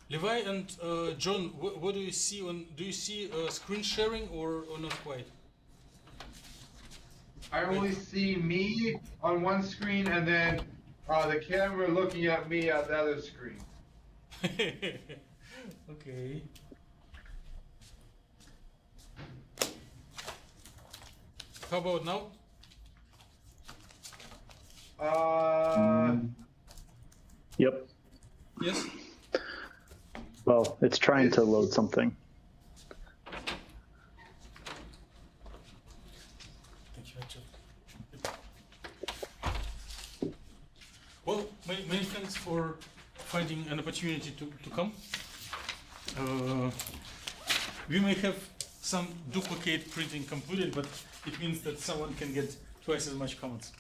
Levi and John, what do you see on? Do you see screen sharing or not quite? I only see me on one screen and then the camera looking at me at the other screen. Okay. How about now? Yep. Yes. Well, it's trying to load something. Thank you, Richard. Well, many thanks for finding an opportunity to come. We may have some duplicate printing completed, but it means that someone can get twice as much comments.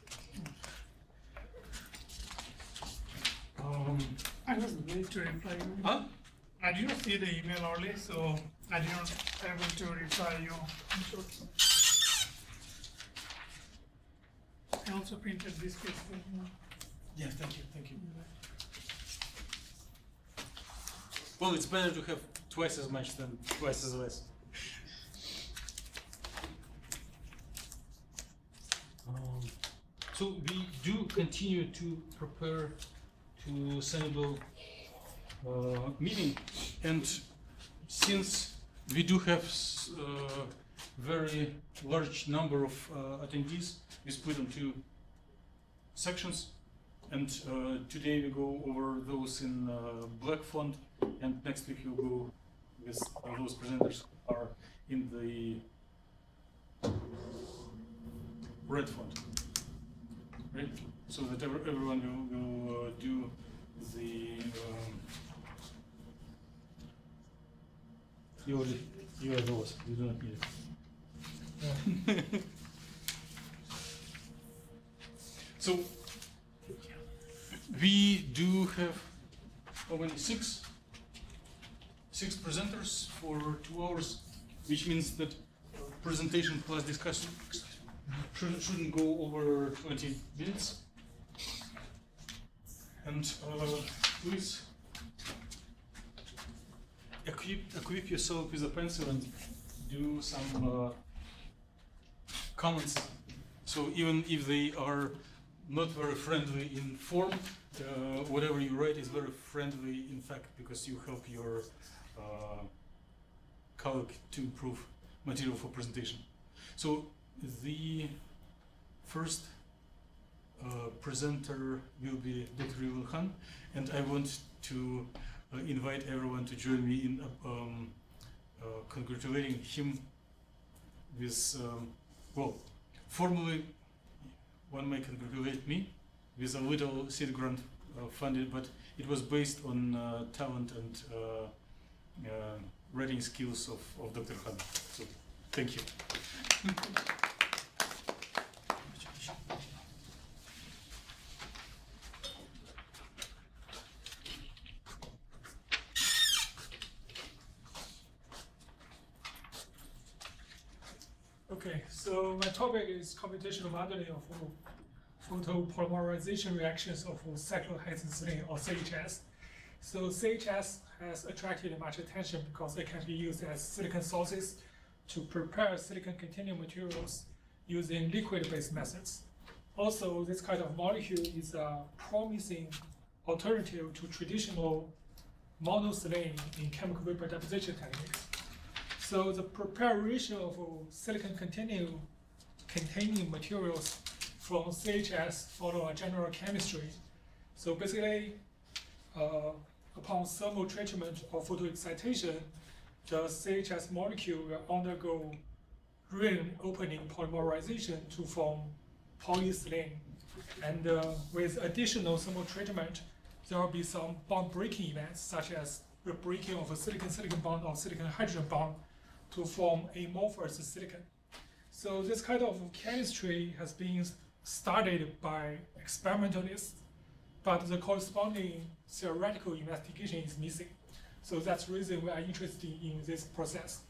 I was late to reply you. Huh? I did not see the email early, so I did not able to reply you. I also printed this case for you. Yeah, thank you, thank you. Well, it's better to have twice as much than twice as less. So we do continue to prepare to Sanibel meeting, and since we do have very large number of attendees, we split them two sections, and today we go over those in black font, and next week we'll go with those presenters are in the red font, right? So that everyone will do the you are those, you do not need it. So we do have how many? Six presenters for 2 hours, which means that presentation plus discussion shouldn't go over 20 minutes. And please equip yourself with a pencil and do some comments. So even if they are not very friendly in form, whatever you write is very friendly in fact, because you help your colleague to improve material for presentation. So the first presenter will be Dr. Yul Han, and I want to invite everyone to join me in congratulating him with, well, formally one may congratulate me with a little seed grant funded, but it was based on talent and writing skills of Dr. Han. So thank you. Okay, so my topic is computational modeling of photopolymerization reactions of cyclohexane or CHS. So CHS has attracted much attention because it can be used as silicon sources to prepare silicon-containing materials using liquid-based methods. Also, this kind of molecule is a promising alternative to traditional monosilane in chemical vapor deposition techniques. So the preparation of silicon-containing materials from CHS follow a general chemistry. So basically, upon thermal treatment or photoexcitation, the CHS molecule will undergo ring opening polymerization to form polyethylene. And with additional thermal treatment, there will be some bond breaking events, such as the breaking of a silicon-silicon bond or silicon-hydrogen bond to form amorphous silicon. So this kind of chemistry has been studied by experimentalists, but the corresponding theoretical investigation is missing. So that's the reason we are interested in this process.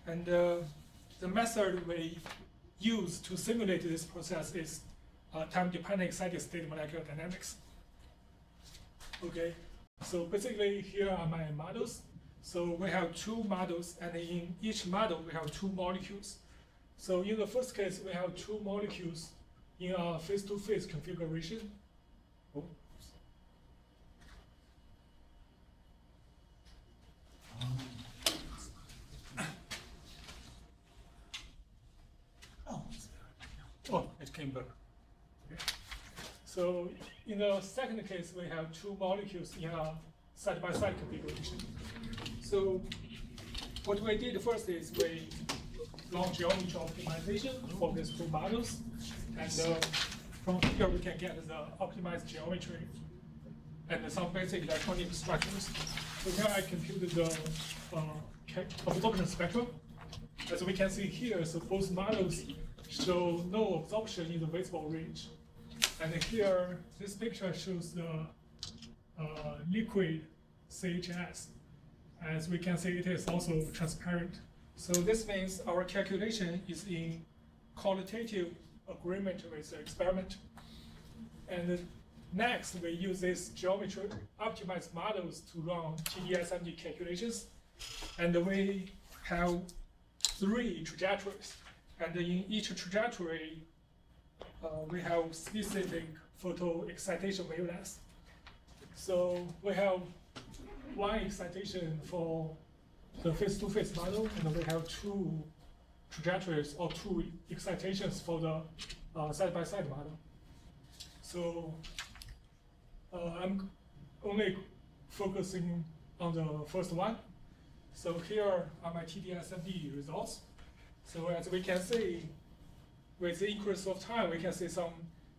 And the method we use to simulate this process is time-dependent excited state molecular dynamics. Okay. So basically, here are my models. So we have two models, and in each model, we have two molecules. So in the first case, we have two molecules in a face-to-face configuration. Oh. Oh, it came back. Okay. So in the second case, we have two molecules in a side-by-side configuration. So what we did first is we run geometry optimization for these two models, and from here we can get the optimized geometry and some basic electronic structures. So here I computed the absorption spectra. As we can see here, so both models show no absorption in the visible range. And here, this picture shows the liquid CHS. As we can see, it is also transparent. So this means our calculation is in qualitative agreement with the experiment. And next, we use this geometry optimized models to run TD-SMD calculations. And we have 3 trajectories. And in each trajectory, we have specific photo excitation wavelengths. So we have one excitation for the face-to-face model, and we have 2 trajectories or 2 excitations for the side-by-side model. So I'm only focusing on the first one. So here are my TD-SMD results. So as we can see, with the increase of time, we can see some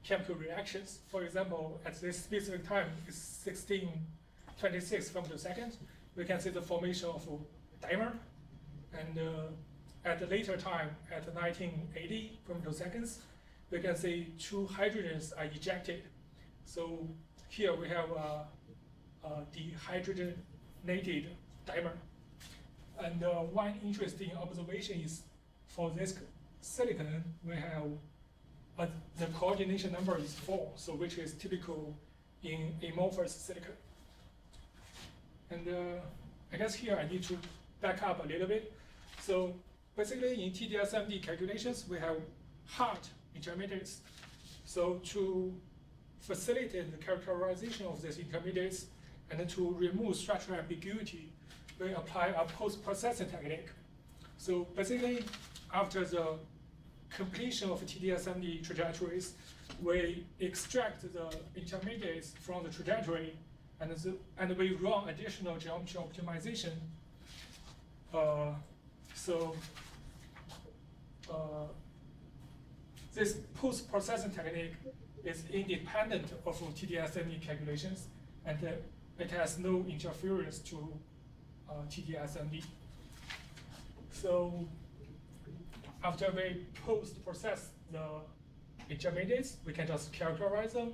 chemical reactions. For example, at this specific time, it's 1626 femtosecond. We can see the formation of a dimer. And at a later time, at 1980 femtoseconds, we can see 2 hydrogens are ejected. So here we have a dehydrogenated dimer. And one interesting observation is for this silicon, we have the coordination number is 4, so which is typical in amorphous silicon. And I guess here I need to back up a little bit. So basically in TD-SMD calculations, we have hard intermediates. So to facilitate the characterization of these intermediates and to remove structural ambiguity, we apply a post-processing technique. So basically, after the completion of TD-SMD trajectories, we extract the intermediates from the trajectory, and we run additional geometry optimization. This post-processing technique is independent of TD-SMD calculations, and it has no interference to TD-SMD. So after we post-process the intermediates, we can just characterize them.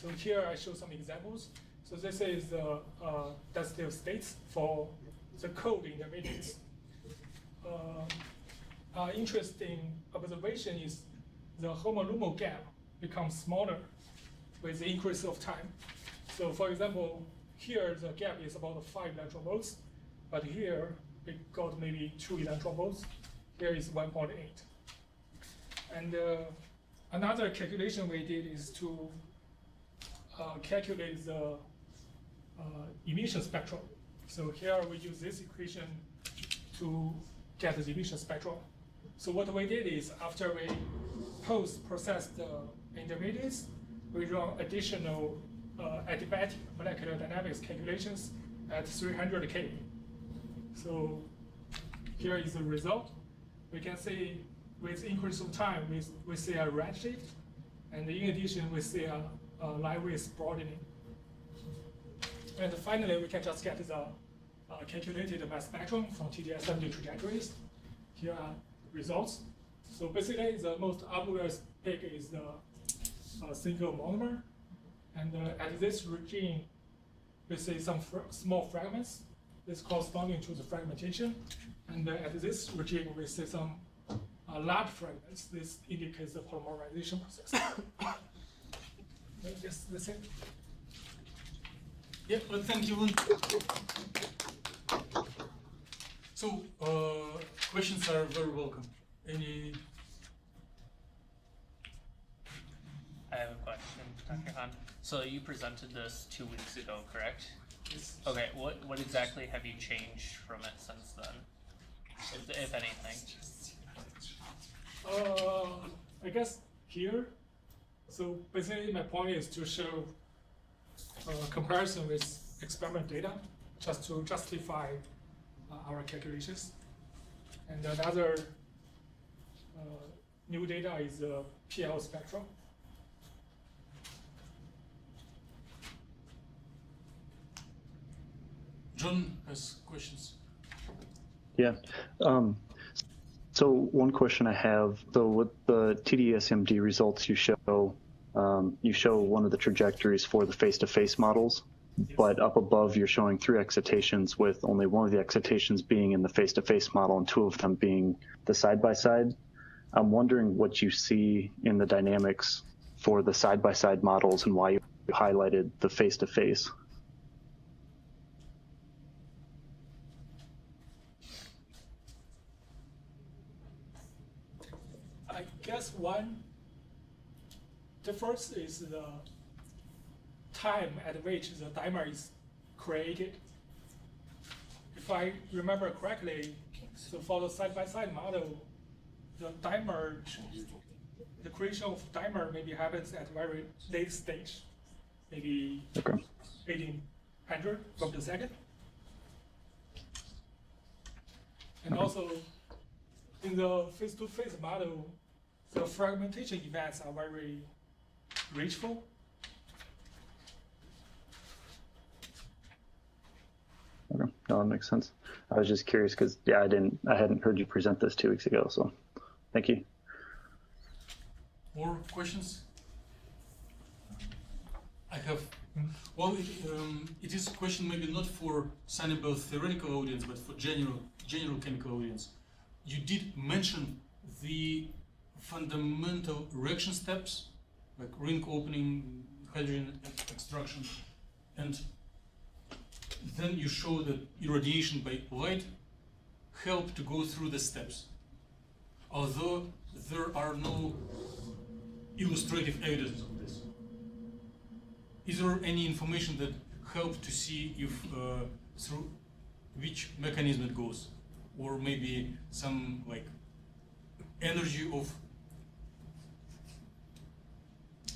So here I show some examples. So this is the density states for the cold intermediates. Interesting observation is the homolumo gap becomes smaller with the increase of time. So for example, here the gap is about 5 electron volts, but here we got maybe 2 electron volts. Here is 1.8. And another calculation we did is to calculate the emission spectrum. So here we use this equation to get the emission spectrum. So what we did is after we post-process the intermediates, we run additional adiabatic molecular dynamics calculations at 300K. So here is the result. We can see with increase of time, we see a redshift, and in addition, we see a line width broadening. And finally, we can just get the calculated mass spectrum from TD-SMD trajectories. Here are results. So basically, the most obvious peak is the single monomer. And at this regime, we see some small fragments. This corresponding to the fragmentation. And at this regime, we see some large fragments. This indicates the polymerization process. Yes, the same. Yeah, well, thank you. So, questions are very welcome. Any? I have a question, Dr. Han. So you presented this 2 weeks ago, correct? Yes. Okay, what exactly have you changed from it since then, if anything? I guess here. So basically, my point is to show comparison with experiment data, just to justify our calculations. And another new data is the PL spectra. John has questions. Yeah. So one question I have, so with the TD-SMD results you show one of the trajectories for the face-to-face models, Yes. but up above you're showing 3 excitations with only one of the excitations being in the face-to-face model and 2 of them being the side-by-side. I'm wondering what you see in the dynamics for the side-by-side models and why you highlighted the face-to-face. I guess one difference is the time at which the dimer is created. If I remember correctly, so for the side-by-side model, the dimer, the creation of dimer maybe happens at very late stage, maybe Okay. 1800 from the second. And also, in the face-to-face model, the fragmentation events are very reachable. Okay. No, that makes sense. I was just curious because I hadn't heard you present this 2 weeks ago, so thank you. More questions? I have. Well, it is a question maybe not for Sanibel theoretical audience, but for general chemical audience. You did mention the fundamental reaction steps, like ring opening, hydrogen extraction, and then you show that irradiation by light help to go through the steps. Although there are no illustrative evidence of this. Is there any information that help to see if through which mechanism it goes, or maybe some like energy of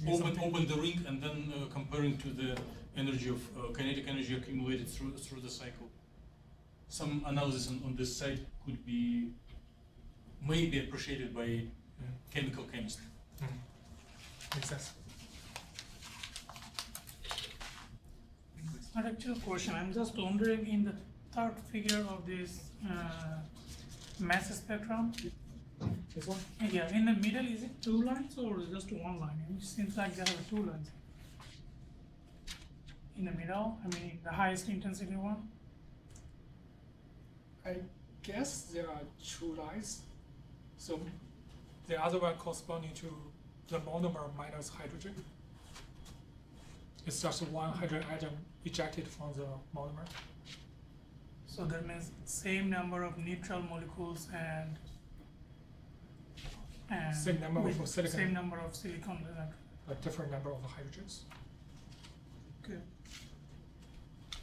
open the ring and then comparing to the energy of kinetic energy accumulated through the cycle? Some analysis on this side could be maybe appreciated by chemical chemists. Makes sense. Not actual question. I'm just wondering in the third figure of this mass spectrum. This one? Yeah, in the middle, is it 2 lines or just 1 line? It seems like there are 2 lines. In the middle, I mean the highest intensity one. I guess there are 2 lines. So the other one corresponding to the monomer minus hydrogen. It's just one hydrogen atom ejected from the monomer. So that means same number of neutral molecules and Same number with of silicon. Same number of silicon. A different number of hydrogens. Okay.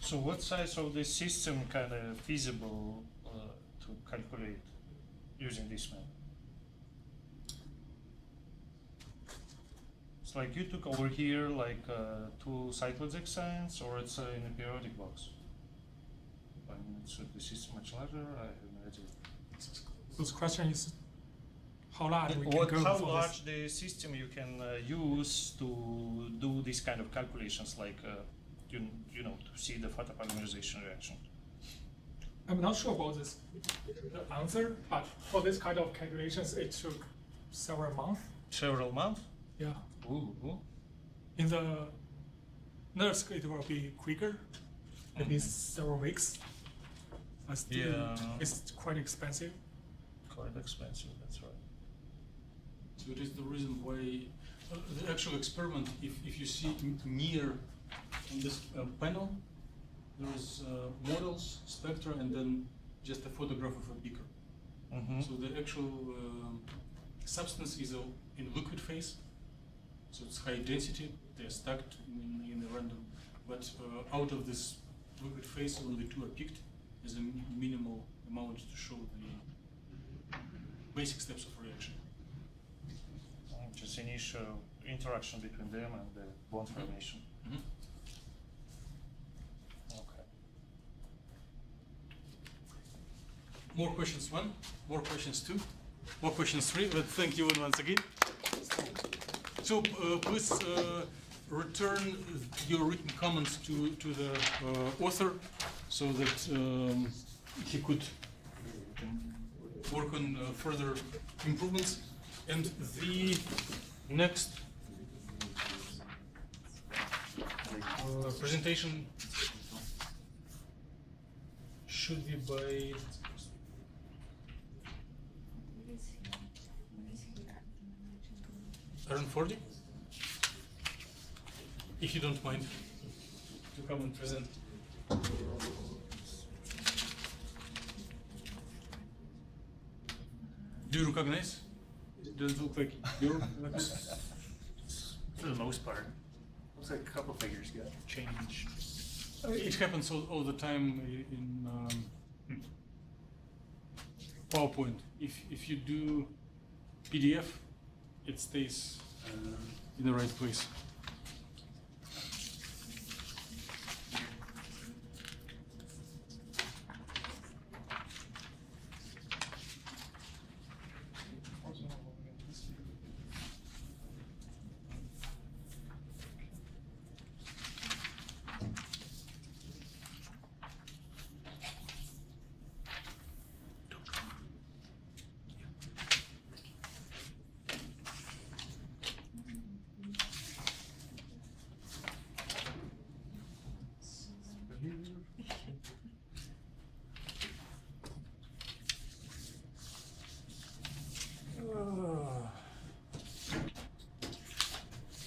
So what size of the system kind of feasible to calculate using this method? It's like you took over here like 2 cycloid excitants, or it's in a periodic box? I mean, so the system much larger? I have no idea. So the question is how large we can go How for large this. the system you can use to do this kind of calculations, like you know, to see the photopolymerization reaction? I'm not sure about this the answer, but for this kind of calculations, it took several months. Several months? Yeah. Ooh. In the NERSC, it will be quicker, maybe several weeks. But still, Yeah. it's quite expensive. Quite expensive, that's right. So it is the reason why the actual experiment, if you see near on this panel, there is models, spectra, and then just a photograph of a beaker. So the actual substance is in liquid phase, so it's high density. They're stacked in a random, but out of this liquid phase, only 2 are picked as a minimal amount to show the basic steps of reaction. Just initial interaction between them and the bond formation. Okay. More questions 1, more questions 2, more questions 3, but thank you once again. So please return your written comments to the author so that he could work on further improvements. And the next presentation should be by around 40, if you don't mind to come and present. Do you recognize? It doesn't look like you. For the most part, looks like a couple figures got changed. It happens all the time in PowerPoint. If you do PDF, it stays in the right place.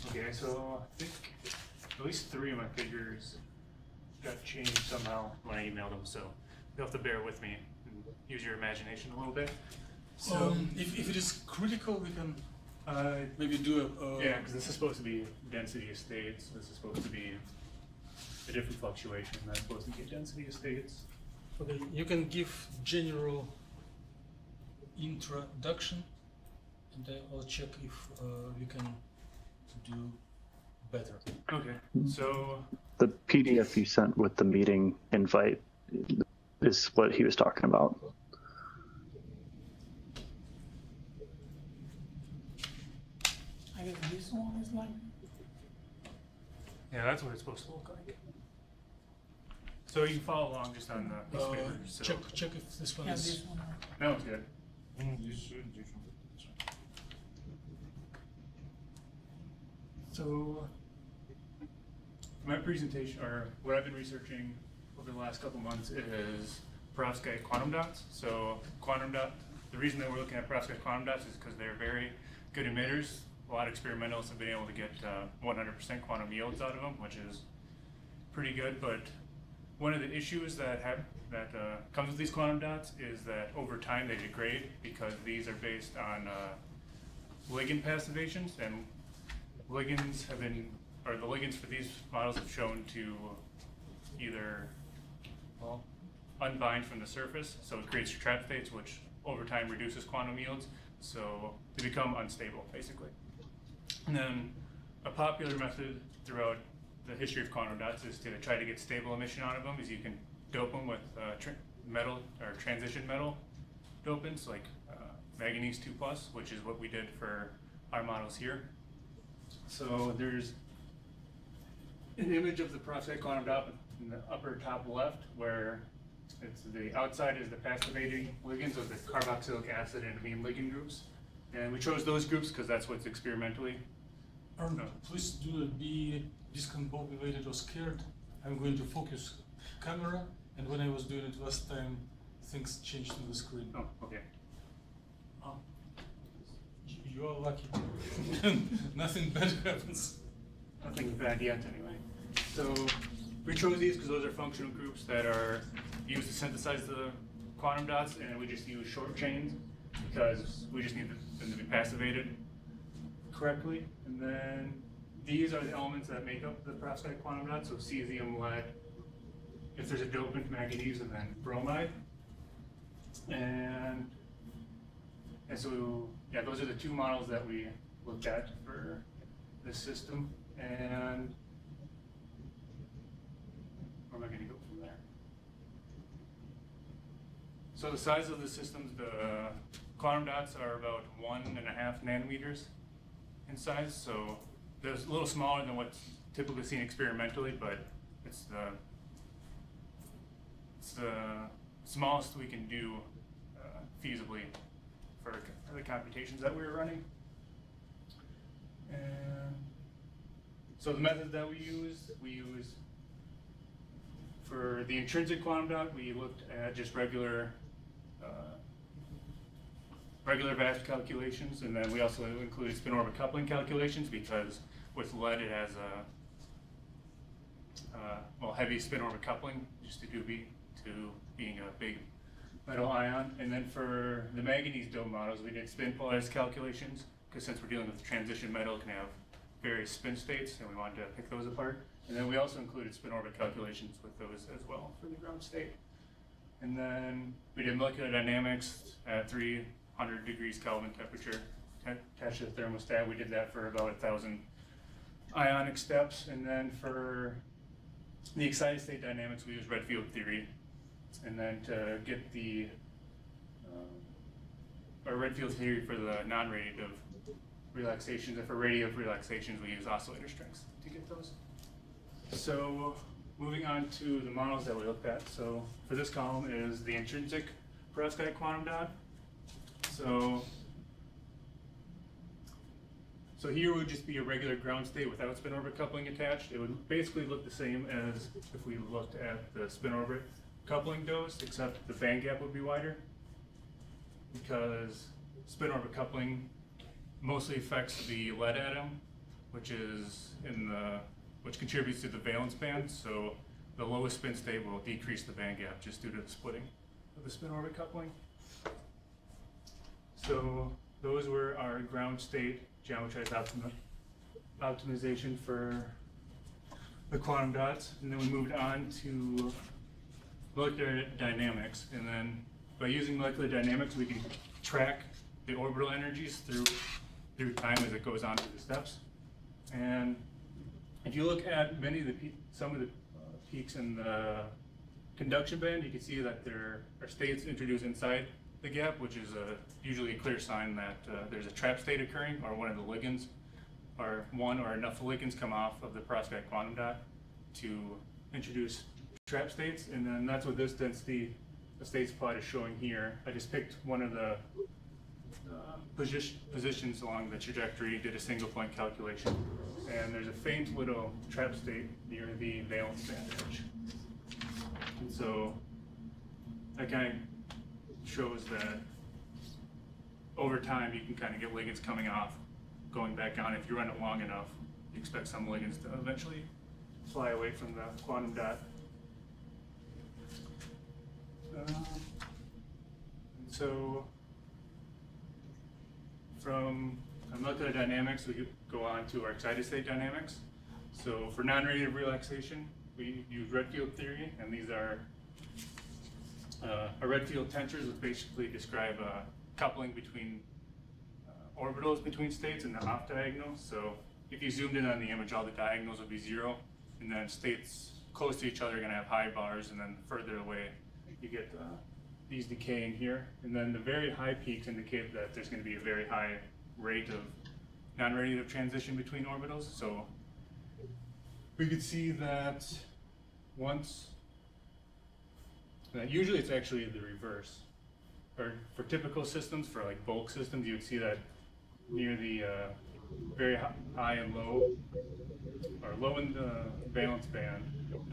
Okay, so I think at least 3 of my figures got changed somehow when I emailed them, so you'll have to bear with me and use your imagination a little bit. So if it is critical, we can maybe do a... yeah, because this is supposed to be density of states. This is supposed to be a different fluctuation. That's supposed to be density of states. Okay, you can give general introduction, and I'll check if we can do better. Okay, so The PDF you sent with the meeting invite is what he was talking about. I guess this one is like. yeah, that's what it's supposed to look like. So you can follow along just on the piece of paper. So. Check if this one Yeah, is... this one. No, it's good. So, my presentation, or what I've been researching over the last couple months is perovskite quantum dots. So, quantum dot, the reason that we're looking at perovskite quantum dots is because they're very good emitters. A lot of experimentalists have been able to get 100% quantum yields out of them, which is pretty good. But one of the issues that comes with these quantum dots is that over time they degrade because these are based on ligand passivations, and ligands have been, or the ligands for these models have shown to either, well, unbind from the surface, so it creates trap states, which over time reduces quantum yields, so they become unstable, basically. And then a popular method throughout the history of quantum dots is to try to get stable emission out of them, is you can dope them with metal or transition metal dopants, like manganese 2+, which is what we did for our models here. So there's an image of the perovskite quantum dot in the upper top left, where it's the outside is the passivating ligands of the carboxylic acid and amine ligand groups, and we chose those groups because that's what's experimentally. Arnold, please do not be discombobulated or scared. I'm going to focus camera, and when I was doing it last time, things changed on the screen. Oh, okay. You are lucky. Nothing bad happens. Nothing bad yet, anyway. So we chose these because those are functional groups that are used to synthesize the quantum dots, and we just use short chains because we just need them to be passivated correctly. And then these are the elements that make up the perovskite quantum dot, so cesium, lead, if there's a dopant, manganese, and then bromide. And so, yeah, those are the two models that we looked at for this system. And where am I going to go from there? So the size of the systems, the quantum dots are about 1.5 nanometers in size. So they're a little smaller than what's typically seen experimentally, but it's the smallest we can do feasibly for the computations that we were running. And so the methods that we use for the intrinsic quantum dot, we looked at just regular vast calculations, and then we also included spin orbit coupling calculations because with lead it has a heavy spin orbit coupling just to being a big metal ion. And then for the manganese dome models, we did spin polarized calculations because since we're dealing with a transition metal, it can have various spin states, and we wanted to pick those apart. And then we also included spin orbit calculations with those as well for the ground state. And then we did molecular dynamics at 300 degrees Kelvin temperature attached to the thermostat. We did that for about 1,000 ionic steps. And then for the excited state dynamics, we used red field theory. And then to get the red field theory for the non-radiative relaxations, and for radiative relaxations, we use oscillator strengths to get those. So moving on to the models that we looked at. So for this column is the intrinsic perovskite quantum dot. So here would just be a regular ground state without spin orbit coupling attached. It would basically look the same as if we looked at the spin orbit coupling dose, except the band gap would be wider because spin orbit coupling mostly affects the lead atom, which contributes to the valence band. So the lowest spin state will decrease the band gap just due to the splitting of the spin orbit coupling. So those were our ground state geometrized optimization for the quantum dots. And then we moved on to molecular dynamics. And then by using molecular dynamics, we can track the orbital energies through time as it goes on through the steps. And if you look at some of the peaks in the conduction band, you can see that there are states introduced inside the gap, which is usually a clear sign that there's a trap state occurring, or one of the ligands, or one or enough ligands come off of the perovskite quantum dot to introduce trap states. And then that's what this density states plot is showing here. I just picked one of the positions along the trajectory, did a single point calculation, and there's a faint little trap state near the valence band edge. And so that kind of shows that over time you can kind of get ligands coming off, going back on. If you run it long enough, you expect some ligands to eventually fly away from the quantum dot. So from molecular dynamics, we could go on to our excited state dynamics. So for non-radiative relaxation, we use red field theory, and these are red field tensors, which basically describe coupling between orbitals between states and the off diagonal. So if you zoomed in on the image, all the diagonals would be 0, and then states close to each other are going to have high bars, and then further away you get these decaying here. And then the very high peaks indicate that there's going to be a very high rate of non-radiative transition between orbitals. So we could see that usually it's actually the reverse. Or for typical systems, for like bulk systems, you would see that near the very high and low, or low in the valence band,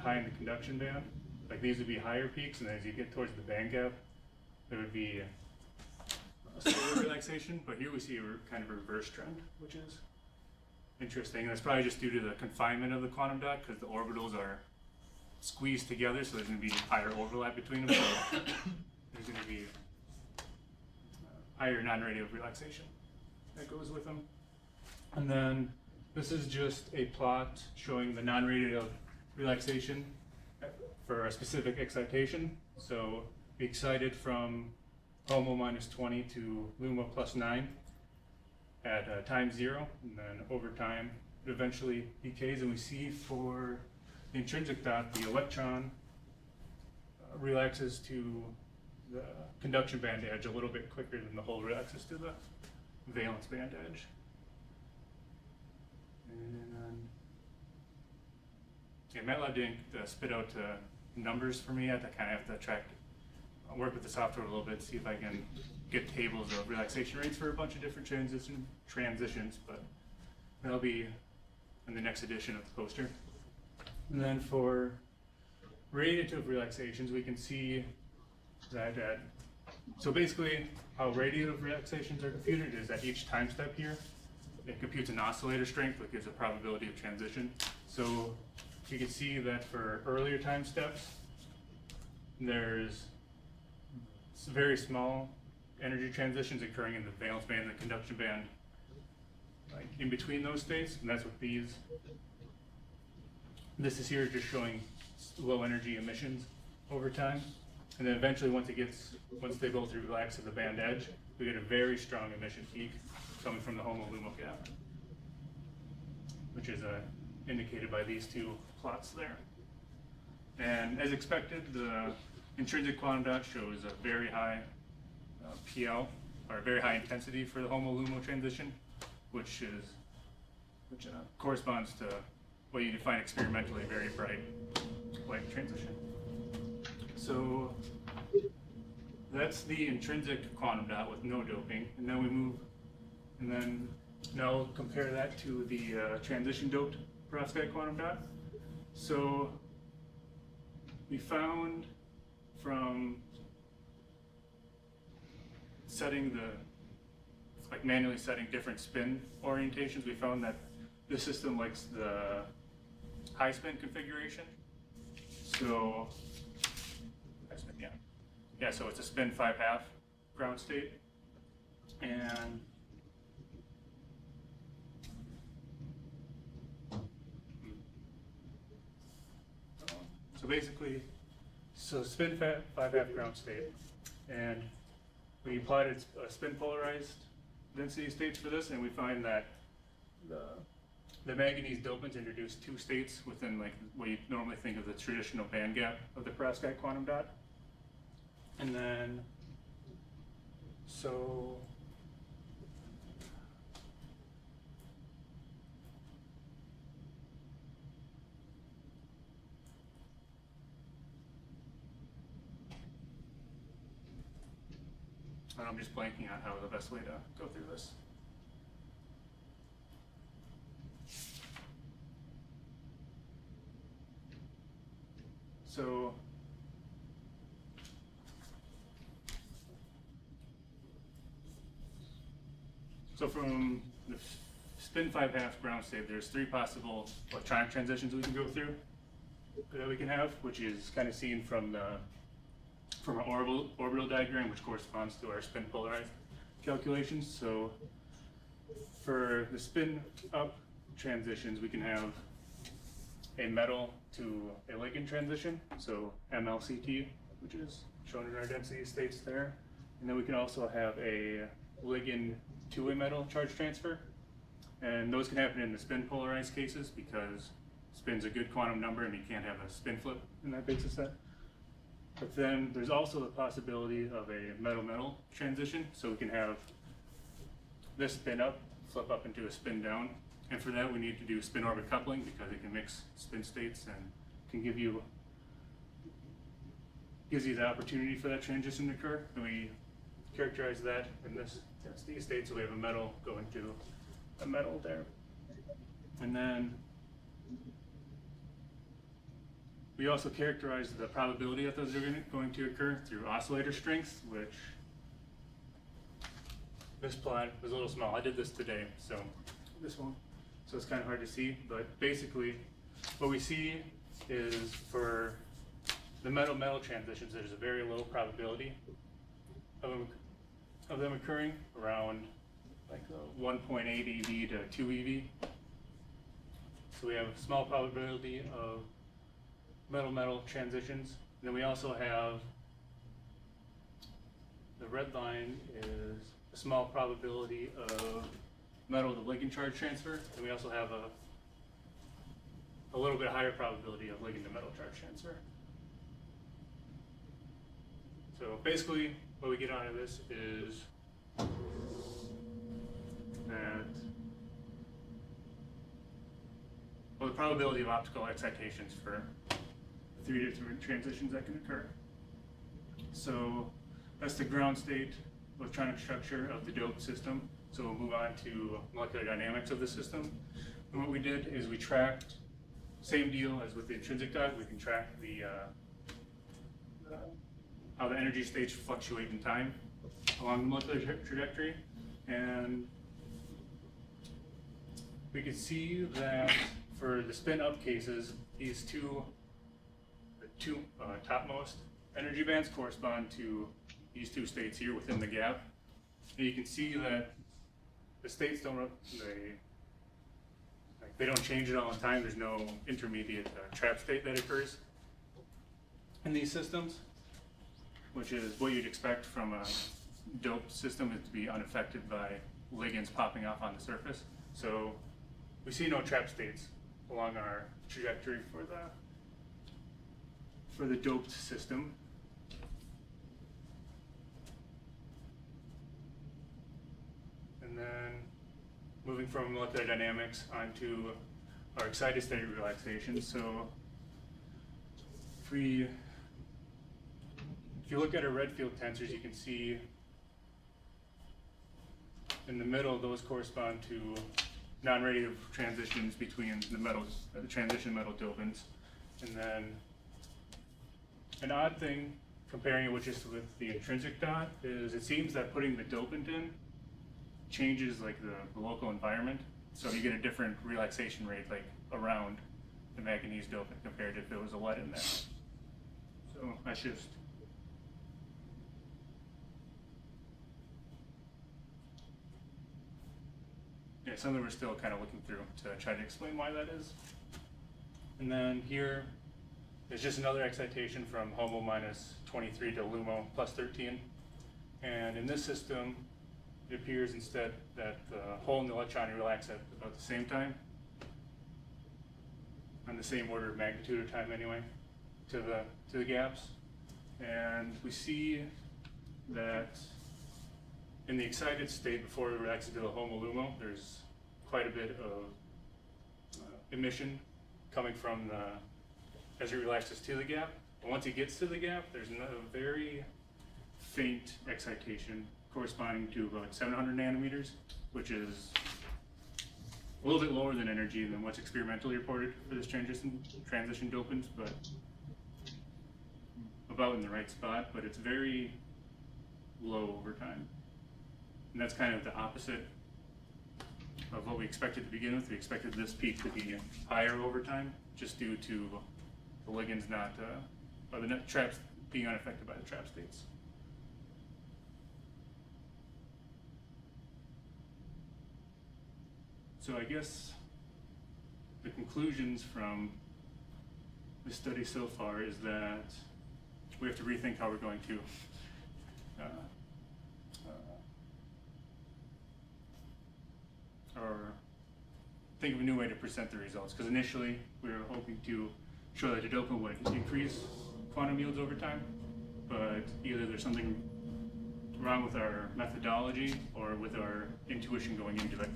high in the conduction band. Like these would be higher peaks, and then as you get towards the band gap, there would be a slower relaxation. But here we see a kind of reverse trend, which is interesting. And that's probably just due to the confinement of the quantum dot, because the orbitals are squeezed together, so there's going to be higher overlap between them. So there's going to be higher non-radiative relaxation that goes with them. And then this is just a plot showing the non-radiative relaxation for a specific excitation. So we excited from HOMO -20 to LUMO +9 at time 0, and then over time it eventually decays, and we see for the intrinsic dot the electron relaxes to the conduction band edge a little bit quicker than the hole relaxes to the valence band edge. And yeah, MATLAB didn't spit out numbers for me yet. I kind of have to work with the software a little bit, see if I can get tables of relaxation rates for a bunch of different transitions, but that'll be in the next edition of the poster. And then for radiative relaxations, we can see that so basically how radiative relaxations are computed is at each time step here, it computes an oscillator strength, which gives a probability of transition. So you can see that for earlier time steps, there's very small energy transitions occurring in the valence band and the conduction band, like in between those states, and that's what these. This is here just showing low energy emissions over time, and then eventually once they both relax to the band edge, we get a very strong emission peak coming from the HOMO-LUMO gap, which is indicated by these two plots there. And as expected, the intrinsic quantum dot shows a very high PL, or a very high intensity for the HOMO-LUMO transition, which corresponds to what you define experimentally very bright light transition. So that's the intrinsic quantum dot with no doping, and then we move, and then now compare that to the transition doped perovskite quantum dot. So we found from setting manually setting different spin orientations, we found that this system likes the high spin configuration. So, so it's a spin 5/2 ground state, and so basically, spin 5/2 ground state, and we plotted spin polarized density states for this, and we find that the manganese dopants introduce two states within what you normally think of the traditional band gap of the perovskite quantum dot. And then, so I'm just blanking on how the best way to go through this. So from the spin 5/2 ground state, there's 3 possible electronic transitions we can go through that we can have, which is kind of seen from our orbital diagram, which corresponds to our spin polarized calculations. So for the spin up transitions, we can have a metal to a ligand transition, so MLCT, which is shown in our density states there. And then we can also have a ligand to a metal charge transfer. And those can happen in the spin polarized cases because spin's a good quantum number and you can't have a spin flip in that basis set. But then there's also the possibility of a metal-metal transition. So we can have this spin up, flip up into a spin down. And for that we need to do spin orbit coupling because it can mix spin states and can gives you the opportunity for that transition to occur. And we characterize that in this density state, so we have a metal going to a metal there. And then we also characterize the probability that those are going to occur through oscillator strength, which this plot was a little small. I did this today, so this one. So it's kind of hard to see, but basically what we see is for the metal-metal transitions, there's a very low probability of them occurring, around like 1.8 eV to 2 eV. So we have a small probability of metal-metal transitions. And then we also have, the red line is a small probability of metal to ligand charge transfer. And we also have a little bit higher probability of ligand to metal charge transfer. So basically, what we get out of this is that, well, the probability of optical excitations for 3 different transitions that can occur. So that's the ground state electronic structure of the doped system. So we'll move on to molecular dynamics of the system. And what we did is we tracked, same deal as with the intrinsic dot, we can track how the energy states fluctuate in time along the molecular trajectory. And we can see that for the spin up cases, these the two topmost energy bands correspond to these two states here within the gap. And you can see that the states they don't change at all in time. There's no intermediate trap state that occurs in these systems, which is what you'd expect from a doped system, is to be unaffected by ligands popping off on the surface. So we see no trap states along our trajectory for the doped system. And then moving from molecular dynamics onto our excited state relaxation. So if you look at our red field tensors, you can see in the middle, those correspond to non-radiative transitions between the metals, the transition metal dopants. And then an odd thing comparing it with the intrinsic dot is it seems that putting the dopant in changes like the local environment. So you get a different relaxation rate like around the manganese dopant compared to if it was a lead in there. So that's just something we're still kind of looking through to try to explain why that is. And then here is just another excitation from HOMO minus 23 to LUMO plus 13. And in this system, it appears instead that the hole and the electron relax at about the same time, on the same order of magnitude of time anyway, to the gaps. And we see that in the excited state before it relaxes to the HOMO-LUMO, there's quite a bit of emission coming from as it relaxes to the gap. And once it gets to the gap, there's a very faint excitation corresponding to about 700 nanometers, which is a little bit lower than energy than what's experimentally reported for this transition dopant, but about in the right spot, but it's very low over time. And that's kind of the opposite of what we expected to begin with. We expected this peak to be higher over time, just due to the ligands or the traps being unaffected by the trap states. So I guess the conclusions from this study so far is that we have to rethink how we're going to or think of a new way to present the results. Because initially we were hoping to show that the dopant would increase quantum yields over time, but either there's something wrong with our methodology or with our intuition going into it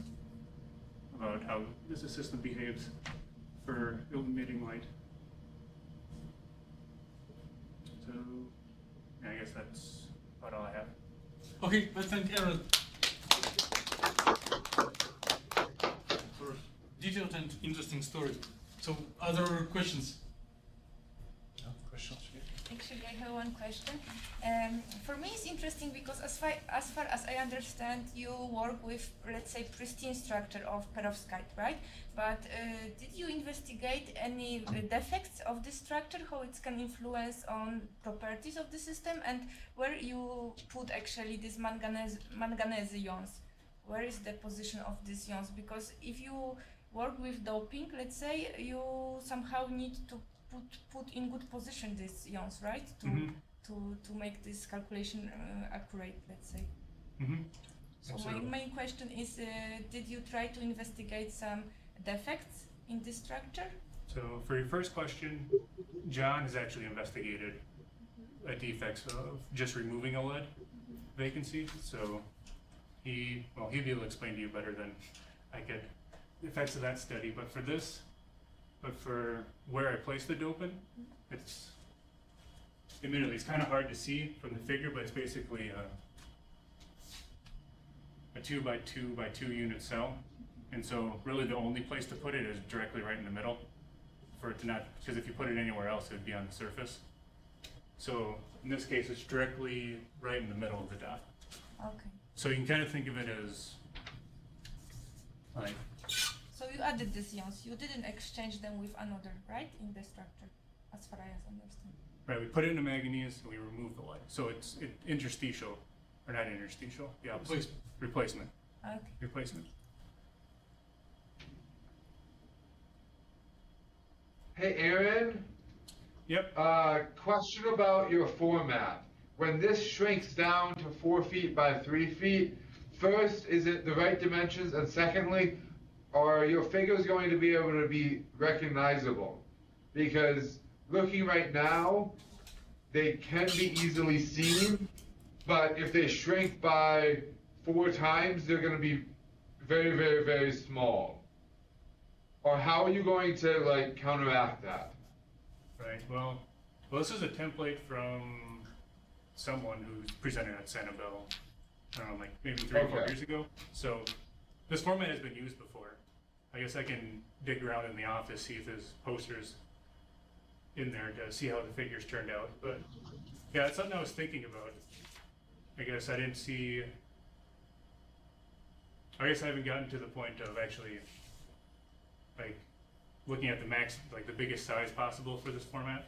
about how this system behaves for emitting light. So I guess that's about all I have. Okay, let's thank Aaron for detailed and interesting story. So, other questions? No questions here. Actually, I have one question. For me, it's interesting because as far as I understand, you work with, let's say, pristine structure of perovskite, right? But did you investigate any defects of this structure, how it can influence on properties of the system, and where you put actually these manganese ions? Where is the position of these ions? Because if you work with doping, let's say, you somehow need to put in good position these ions, right? To make this calculation accurate, let's say. So my main question is, did you try to investigate some defects in this structure? So for your first question, John has actually investigated defects of just removing a lead vacancy. So he'd be able to explain to you better than I could the effects of that study. But for where I place the dopant, it's admittedly it's kind of hard to see from the figure, but it's basically a 2 by 2 by 2 unit cell, and so really the only place to put it is directly right in the middle, for it to not, because if you put it anywhere else, it would be on the surface. So in this case, it's directly right in the middle of the dot. Okay. So you can kind of think of it as like. So you added these ions. You didn't exchange them with another, right, in the structure, as far as I understand. Right, we put it in a manganese and we remove the lead. So it's interstitial, or not interstitial, the opposite. Replacement. Okay. Replacement. Hey, Aaron. Yep. Question about your format. When this shrinks down to 4 feet by 3 feet, first, is it the right dimensions? And secondly, are your figures going to be able to be recognizable? Because looking right now, they can be easily seen, but if they shrink by 4 times, they're going to be very, very, very small. Or how are you going to like counteract that? Right. Well, this is a template from someone who's presented at Sanibel, I don't know, like maybe 3 or 4 years ago. So this format has been used before. I guess I can dig around in the office, see if there's posters in there to see how the figures turned out. But yeah, it's something I was thinking about. I guess I didn't see. I guess I haven't gotten to the point of actually like looking at the max, like the biggest size possible for this format.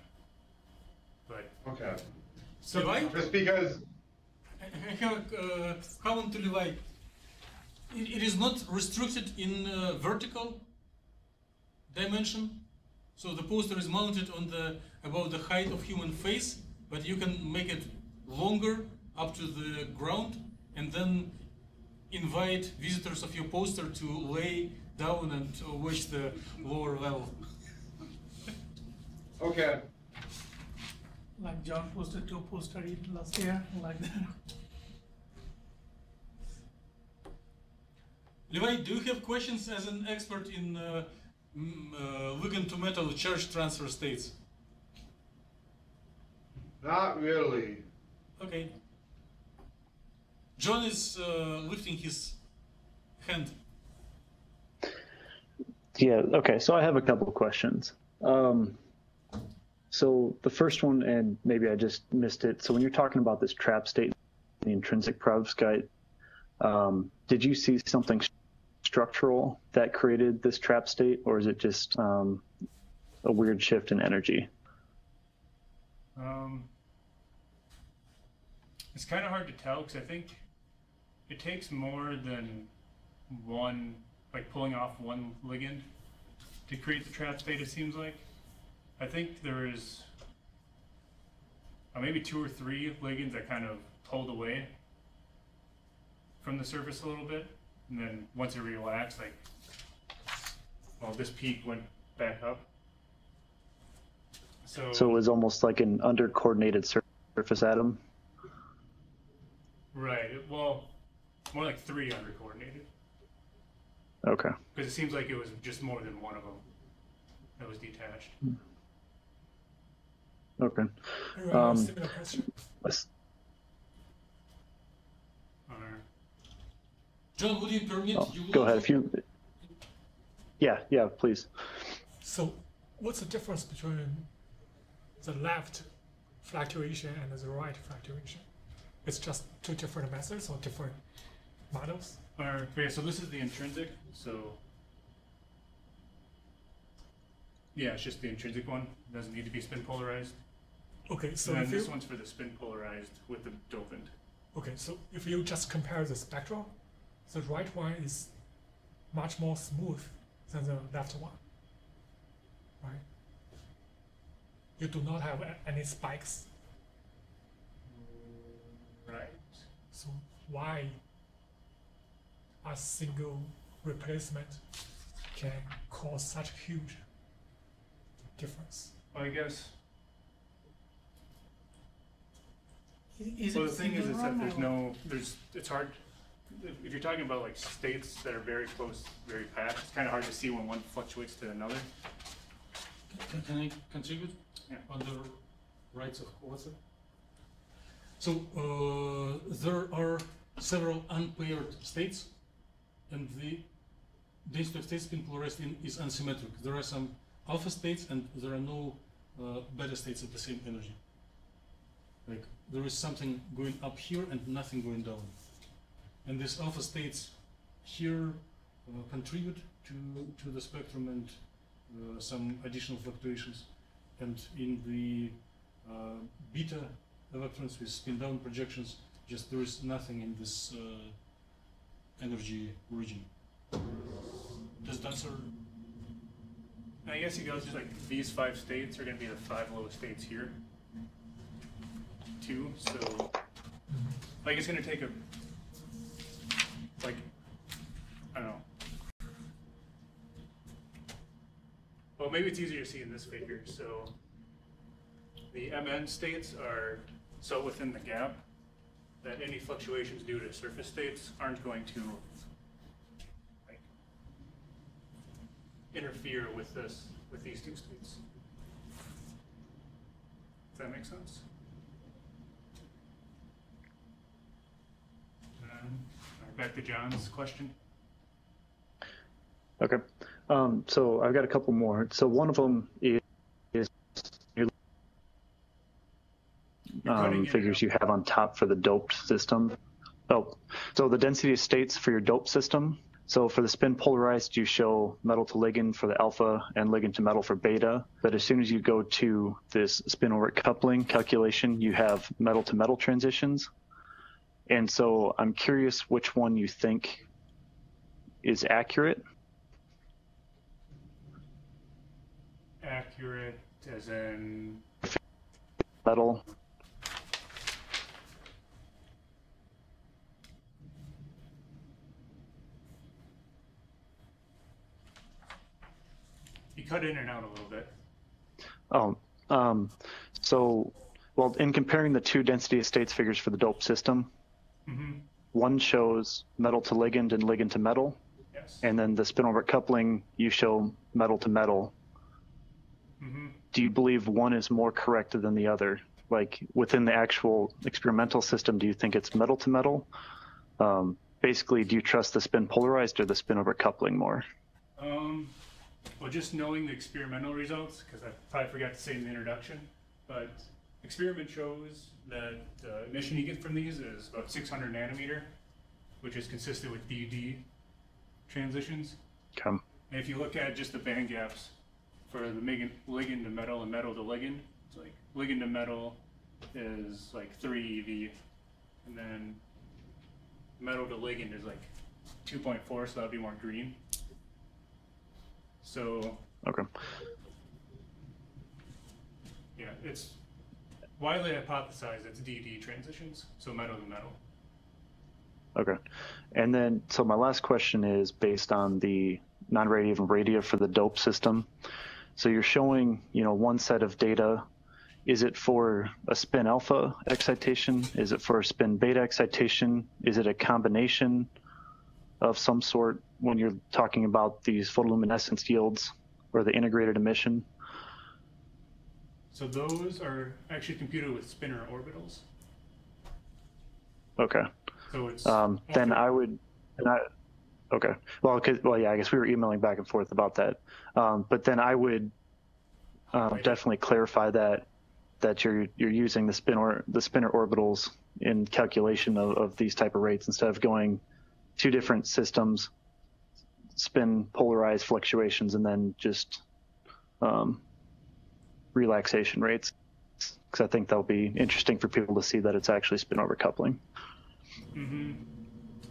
But okay. So just because I have a comment to Levi. It is not restricted in vertical dimension, so the poster is mounted on about the height of human face, but you can make it longer up to the ground, and then invite visitors of your poster to lay down and watch the lower level. okay. Like John posted 2 posters last year, like that. Levi, do you have questions as an expert in ligand to metal charge transfer states? Not really. Okay. John is lifting his hand. Yeah, okay, so I have a couple of questions. So the first one, and maybe I just missed it, so when you're talking about this trap state, the intrinsic perovskite, did you see something structural that created this trap state, or is it just a weird shift in energy? It's kind of hard to tell because I think it takes more than one, like pulling off one ligand to create the trap state, it seems like. I think there is maybe 2 or 3 ligands that kind of pulled away from the surface a little bit, and then once it relaxed, like, well, this peak went back up. So it was almost like an under-coordinated surface atom? Right, well, more like 3 under-coordinated. Okay. Because it seems like it was just more than one of them that was detached. Okay. Similar question. John, would you permit you? Go ahead. If you. Yeah, please. So, what's the difference between the left fluctuation and the right fluctuation. It's just two different methods or different models. Okay, so this is the intrinsic. So yeah, it's just the intrinsic one. It doesn't need to be spin polarized. Okay, so And if then this you, one's for the spin polarized with the dopant. okay, so if you just compare the spectra, the right one is much more smooth than the left one, right? You do not have any spikes. Right. So why a single replacement can cause such huge difference? Well, I guess. Is Well, it the thing is single that run there's or- no, it's hard. If you're talking about like states that are very close, very fast, it's kind of hard to see when one fluctuates to another. Can I contribute? Yeah. On the rights of author? So there are several unpaired states, and the density of states spin polarized in is unsymmetric. There are some alpha states, and there are no beta states at the same energy. Like there is something going up here and nothing going down. And these alpha states here contribute to the spectrum and some additional fluctuations. And in the beta electrons with spin down projections, just there is nothing in this energy region. Does that answer? I guess you go just like these 5 states are going to be the 5 lowest states here, too. So, like, it's going to take a, like, I don't know. Well, maybe it's easier to see in this figure. So, the MN states are so within the gap that any fluctuations due to surface states aren't going to like interfere with these 2 states. Does that make sense? All right, back to John's question. Okay. So I've got a couple more. So one of them is figures you have on top for the doped system. Oh, so the density of states for your doped system. So for the spin polarized, you show metal to ligand for the alpha and ligand to metal for beta. But as soon as you go to this spin orbit coupling calculation, you have metal to metal transitions. And so I'm curious which one you think is accurate. Accurate as in Metal. you cut in and out a little bit. Oh, so, well, in comparing the 2 density of states figures for the dope system, one shows metal to ligand and ligand to metal. Yes. And then the spin orbit coupling, you show metal to metal. Do you believe one is more correct than the other? Like within the actual experimental system, do you think it's metal to metal? Basically, do you trust the spin polarized or the spin orbit coupling more? Well, just knowing the experimental results, because I probably forgot to say in the introduction, but experiment shows that the emission you get from these is about 600 nanometer, which is consistent with DD transitions. Okay. And if you look at just the band gaps for the ligand to metal and metal to ligand, it's like ligand to metal is like 3 eV, and then metal to ligand is like 2.4, so that would be more green. So, Okay. yeah, it's widely hypothesized it's DD transitions, so metal to metal. Okay. And then, so my last question is based on the non-radiative and radiative for the dope system. So you're showing, one set of data. Is it for a spin alpha excitation? Is it for a spin beta excitation? Is it a combination of some sort when you're talking about these photoluminescence yields or the integrated emission? So those are actually computed with spinor orbitals. Okay. So it's then I would, okay. Well, yeah, I guess we were emailing back and forth about that. But then I would definitely clarify that that you're using the spinor orbitals in calculation of these type of rates instead of going two different systems, spin polarized fluctuations, and then just relaxation rates. Because I think that'll be interesting for people to see that it's actually spin overcoupling. Mm-hmm.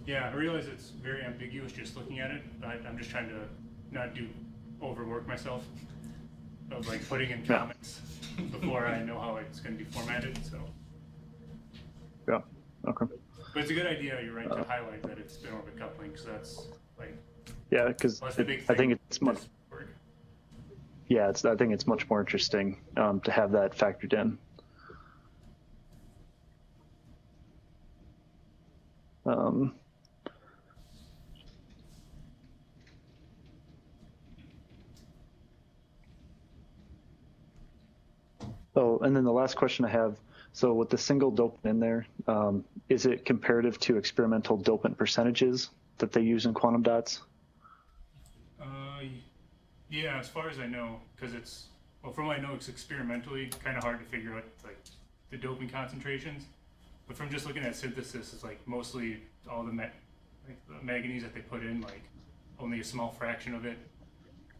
Yeah, I realize it's very ambiguous just looking at it. I'm just trying to not overwork myself of like putting in comments before I know how it's going to be formatted. So. Yeah. Okay. But it's a good idea. You're right to highlight that it's spin orbit coupling, because that's like. Yeah, because I think it's much. Yeah, I think it's much more interesting to have that factored in. Oh, and then the last question I have, so with the single dopant in there, is it comparative to experimental dopant percentages that they use in quantum dots? Yeah, as far as I know, because it's, well, from what I know, it's experimentally kind of hard to figure out like the doping concentrations. But from just looking at synthesis, it's like mostly all the manganese that they put in, like only a small fraction of it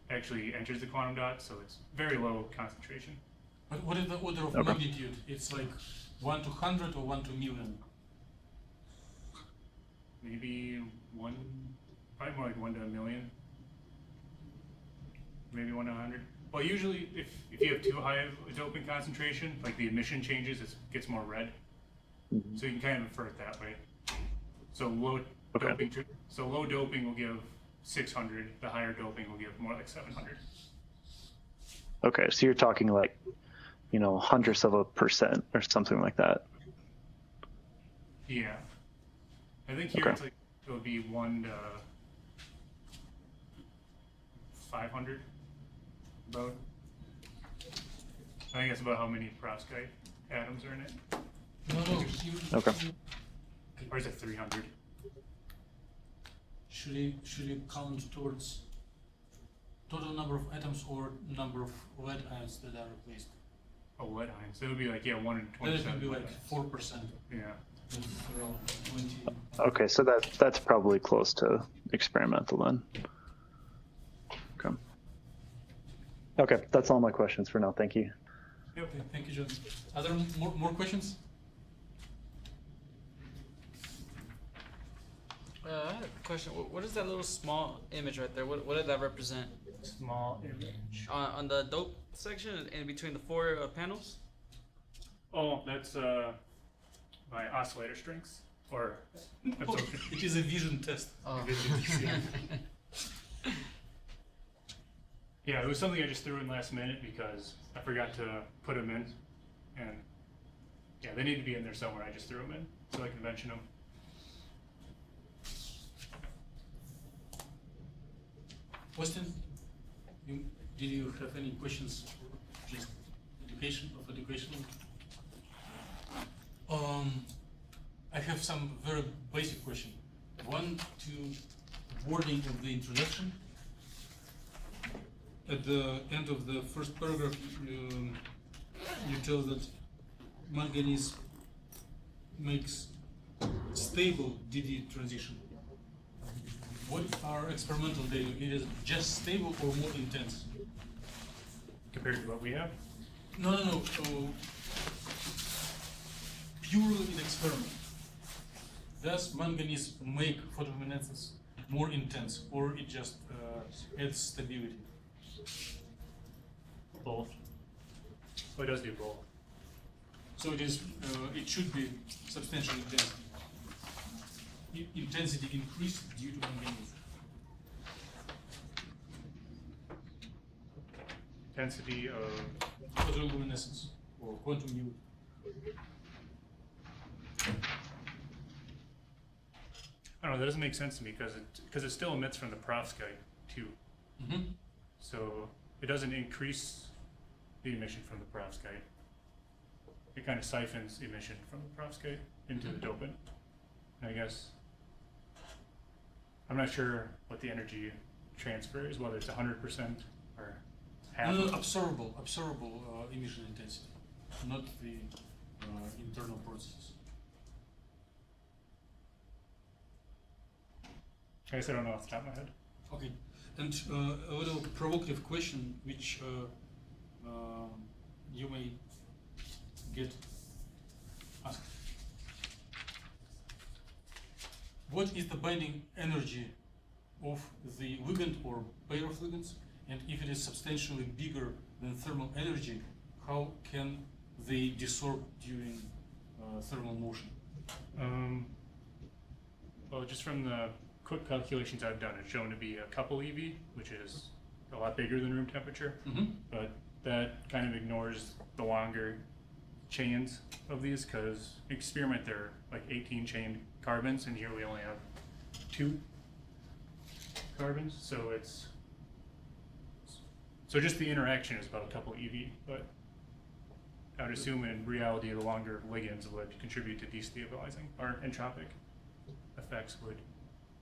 actually enters the quantum dot, so it's very low concentration. But what is the order of magnitude? It's like 1 to 100 or 1 to million? Maybe probably more like 1 to a million. Maybe 1 to 100. Well, usually if you have too high of a doping concentration, like the emission changes, it gets more red. Mm-hmm. So you can kind of infer it that way. So low doping will give 600. The higher doping will give more like 700. Okay, so you're talking like, hundredths of a percent or something like that. Yeah, I think here it's like it would be 1 to 500. About. I think that's about how many perovskite atoms are in it. No. Okay. Or is it 300? Should you count towards total number of atoms or number of lead ions that are replaced? Oh, lead ions. That would be like 1 in 27. Then it would be like 4%. Yeah. Around 20. Okay, so that's probably close to experimental then. Okay. Okay, that's all my questions for now. Thank you. Okay, thank you, John. Are there more questions? I had a question. What is that little small image right there? What did that represent? Small image. On the dope section in between the 4 panels? Oh, that's my oscillator strengths. Or absorption. It is a vision test. Oh. Yeah, it was something I just threw in last minute because I forgot to put them in. And yeah, they need to be in there somewhere. I just threw them in so I can mention them. Austin, did you have any questions for just education? I have some very basic question. One to wording of the introduction. At the end of the first paragraph, you tell that manganese makes stable DD transition. What are experimental data? It is just stable or more intense? Compared to what we have? No. Purely in experiment. Does manganese make photoluminescence more intense, or it just adds stability? Both. Well, it does do both. So it is. It should be substantially intense. Intensity increased due to manganese. Intensity of photoluminescence or quantum yield. I don't know. That doesn't make sense to me because it still emits from the perovskite too. Mm-hmm. So it doesn't increase the emission from the perovskite. It kind of siphons emission from the perovskite into the dopant. And I guess I'm not sure what the energy transfer is, whether it's 100% or half. No, absorbable emission intensity. not the internal processes. I guess I don't know off the top of my head. Okay, and a little provocative question, which you may get asked. What is the binding energy of the ligand or pair of ligands? And if it is substantially bigger than thermal energy, how can they desorb during thermal motion? Well, just from the quick calculations I've done, it's shown to be a couple eV, which is a lot bigger than room temperature. But that kind of ignores the longer chains of these, because experiment there are like 18 chain carbons, and here we only have 2 carbons, so just the interaction is about a couple eV, but I would assume in reality the longer ligands would contribute to destabilizing, or entropic effects would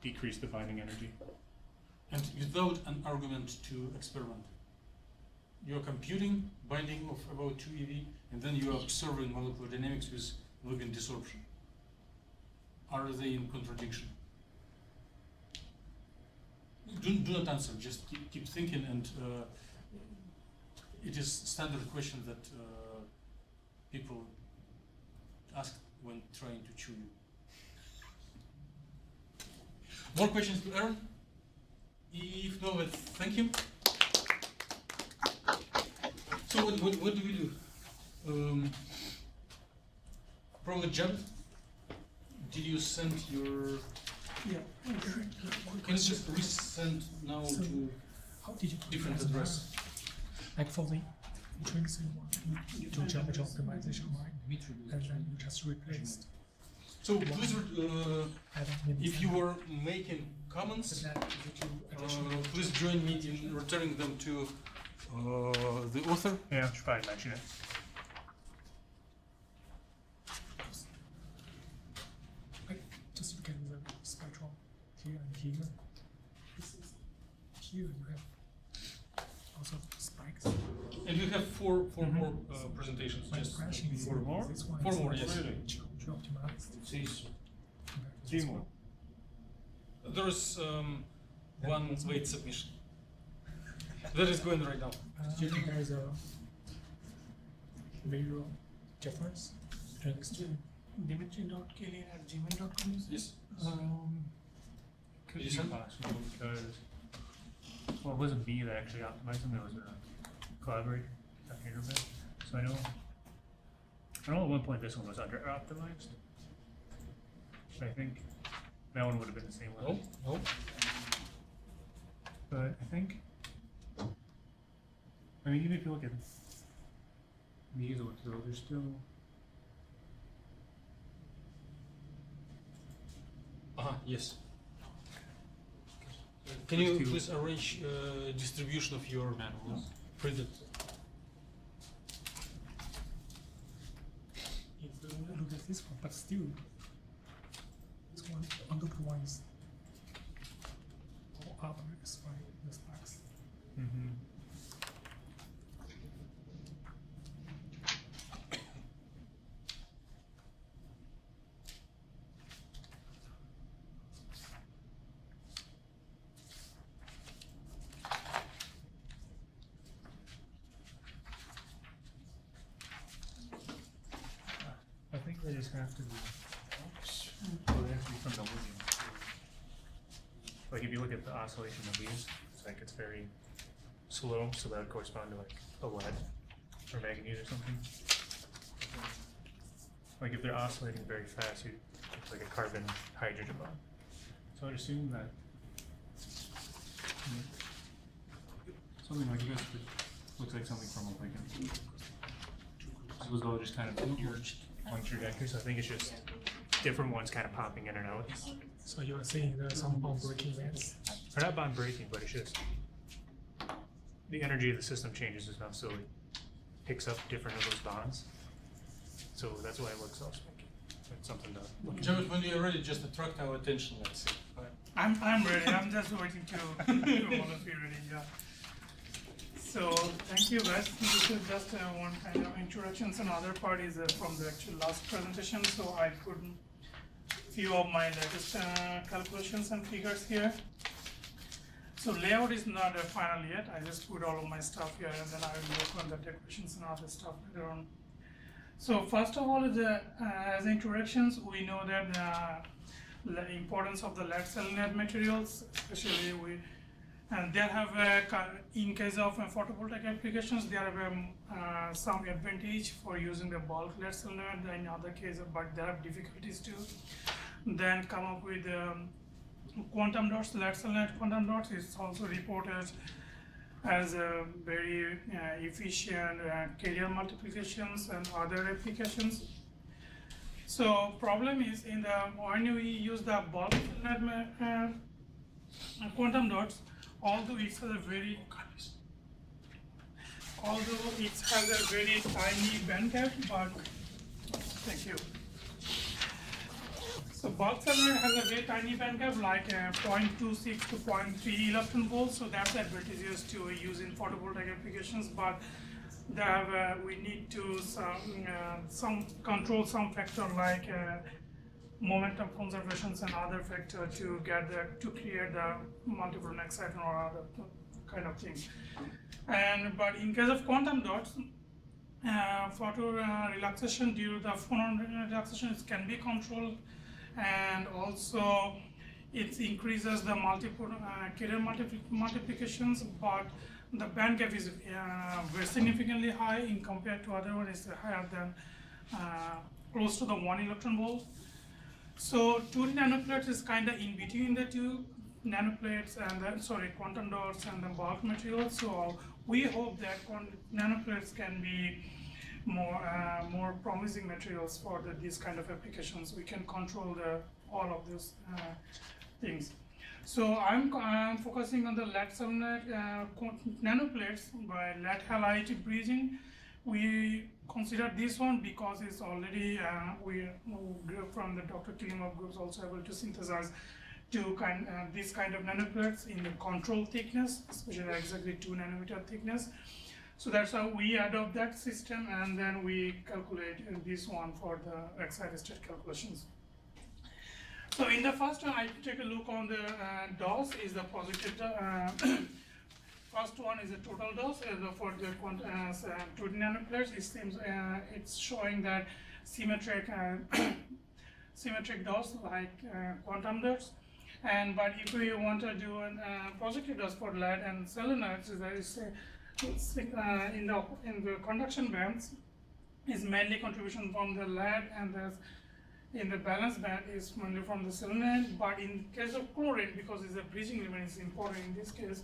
decrease the binding energy. And without an argument to experiment, you're computing binding of about 2 eV, and then you're observing molecular dynamics with ligand desorption. Are they in contradiction? Do not answer, just keep thinking, and it is standard question that people ask when trying to chew you. More questions to Aaron? If no, let's thank him. So what do we do? Probably Jared, did you send your... Yeah. Can you just resend now So to how did you different address? Like for the drinks you want to do temperature optimization, right? And then you just replaced. So please, if you were making comments, please join me in returning them to the author. Yeah, I should probably mention it. Like, just look at the spectrum here and here. Here you have also spikes. And we have four more presentations. Like Just crashing is 4 more? This one 4 is more, like yes. optimized. It says compared to 3 this more. one. There is one late submission. That is going right now. Do you think there is a major difference between these two? Dimitri.kelly@gmail.com. Yes. Could You be sent? possible because, well, it wasn't me that actually optimized them, it was a collaborator, not here a bit. So I know at one point this one was under optimized. But I think that one would have been the same level. No. But I think, I mean, even if you look at these ones, though, they're still. Yes. Can you please arrange distribution of your printed? Look at this one, but still, this one, unlooked one is all up is by the spikes. I think they just have to be. Well, they have to be from the ligand. Like if you look at the oscillation of these, it's like it's very slow, so that would correspond to like a lead or manganese or something. Like if they're oscillating very fast, it's like a carbon hydrogen bond. So I'd assume that something like this looks like something from a ligand. This was all just kind of on trajectory, so I think it's just different ones kind of popping in and out. So you are saying there are some bond breaking events? They're not bond breaking, but it's just the energy of the system changes enough so it picks up different of those bonds. So that's why it looks so spiky. It's something to look at. Jared, when you're ready, just attract our attention, let's see. I'm ready. I'm just waiting to all of you ready. Yeah. So thank you, Wes. This is just one kind of introductions, and other part is from the actual last presentation. So I put few of my latest calculations and figures here. So layout is not final yet. I just put all of my stuff here, and then I will work on the decorations and other stuff later on. So first of all, as introductions, we know that the importance of the lead selenide materials, especially and they have in case of photovoltaic applications, they have some advantage for using the bulk lead selenide in other cases, but there are difficulties too. Then come up with quantum dots. Lead selenide quantum dots is also reported as a very efficient carrier multiplications and other applications. So problem is when we use the bulk quantum dots, although it has a very tiny bandgap, but thank you. So bulk selenide has a very tiny bandgap, like 0.26 to 0.3 electron volts. So that's advantageous to use in photovoltaic applications. But we need to control some factor like momentum conservations and other factor to create the multiple exciton or other kind of things. But in case of quantum dots, photo relaxation due to the phonon relaxation can be controlled, and also it increases the multiple carrier multiplications, but the band gap is very significantly high in compared to other one. Is higher than close to the 1 electron volt. So 2D nanoplates is kind of in between the two nanoplates and the quantum dots and the bulk materials. So we hope that nanoplates can be more promising materials for these kind of applications. We can control all of those things. So I'm focusing on the lead selenide nanoplates by lead halide bridging. We consider this one because it's already we group from the Dr. Kilimov groups also able to synthesize this kind of nanoplates in the control thickness, especially exactly 2 nanometer thickness. So that's how we adopt that system, and then we calculate this one for the excited state calculations. So in the first one, I take a look on the dose is the positive. First one is the total dose for the 2D nanoplates. It seems it's showing that symmetric dose like quantum dots. But if we want to do a positive dose for lead and selenides, in the conduction bands is mainly contribution from the lead, and in the balance band is mainly from the selenide. But in case of chlorine, because it's a bridging element, is important in this case.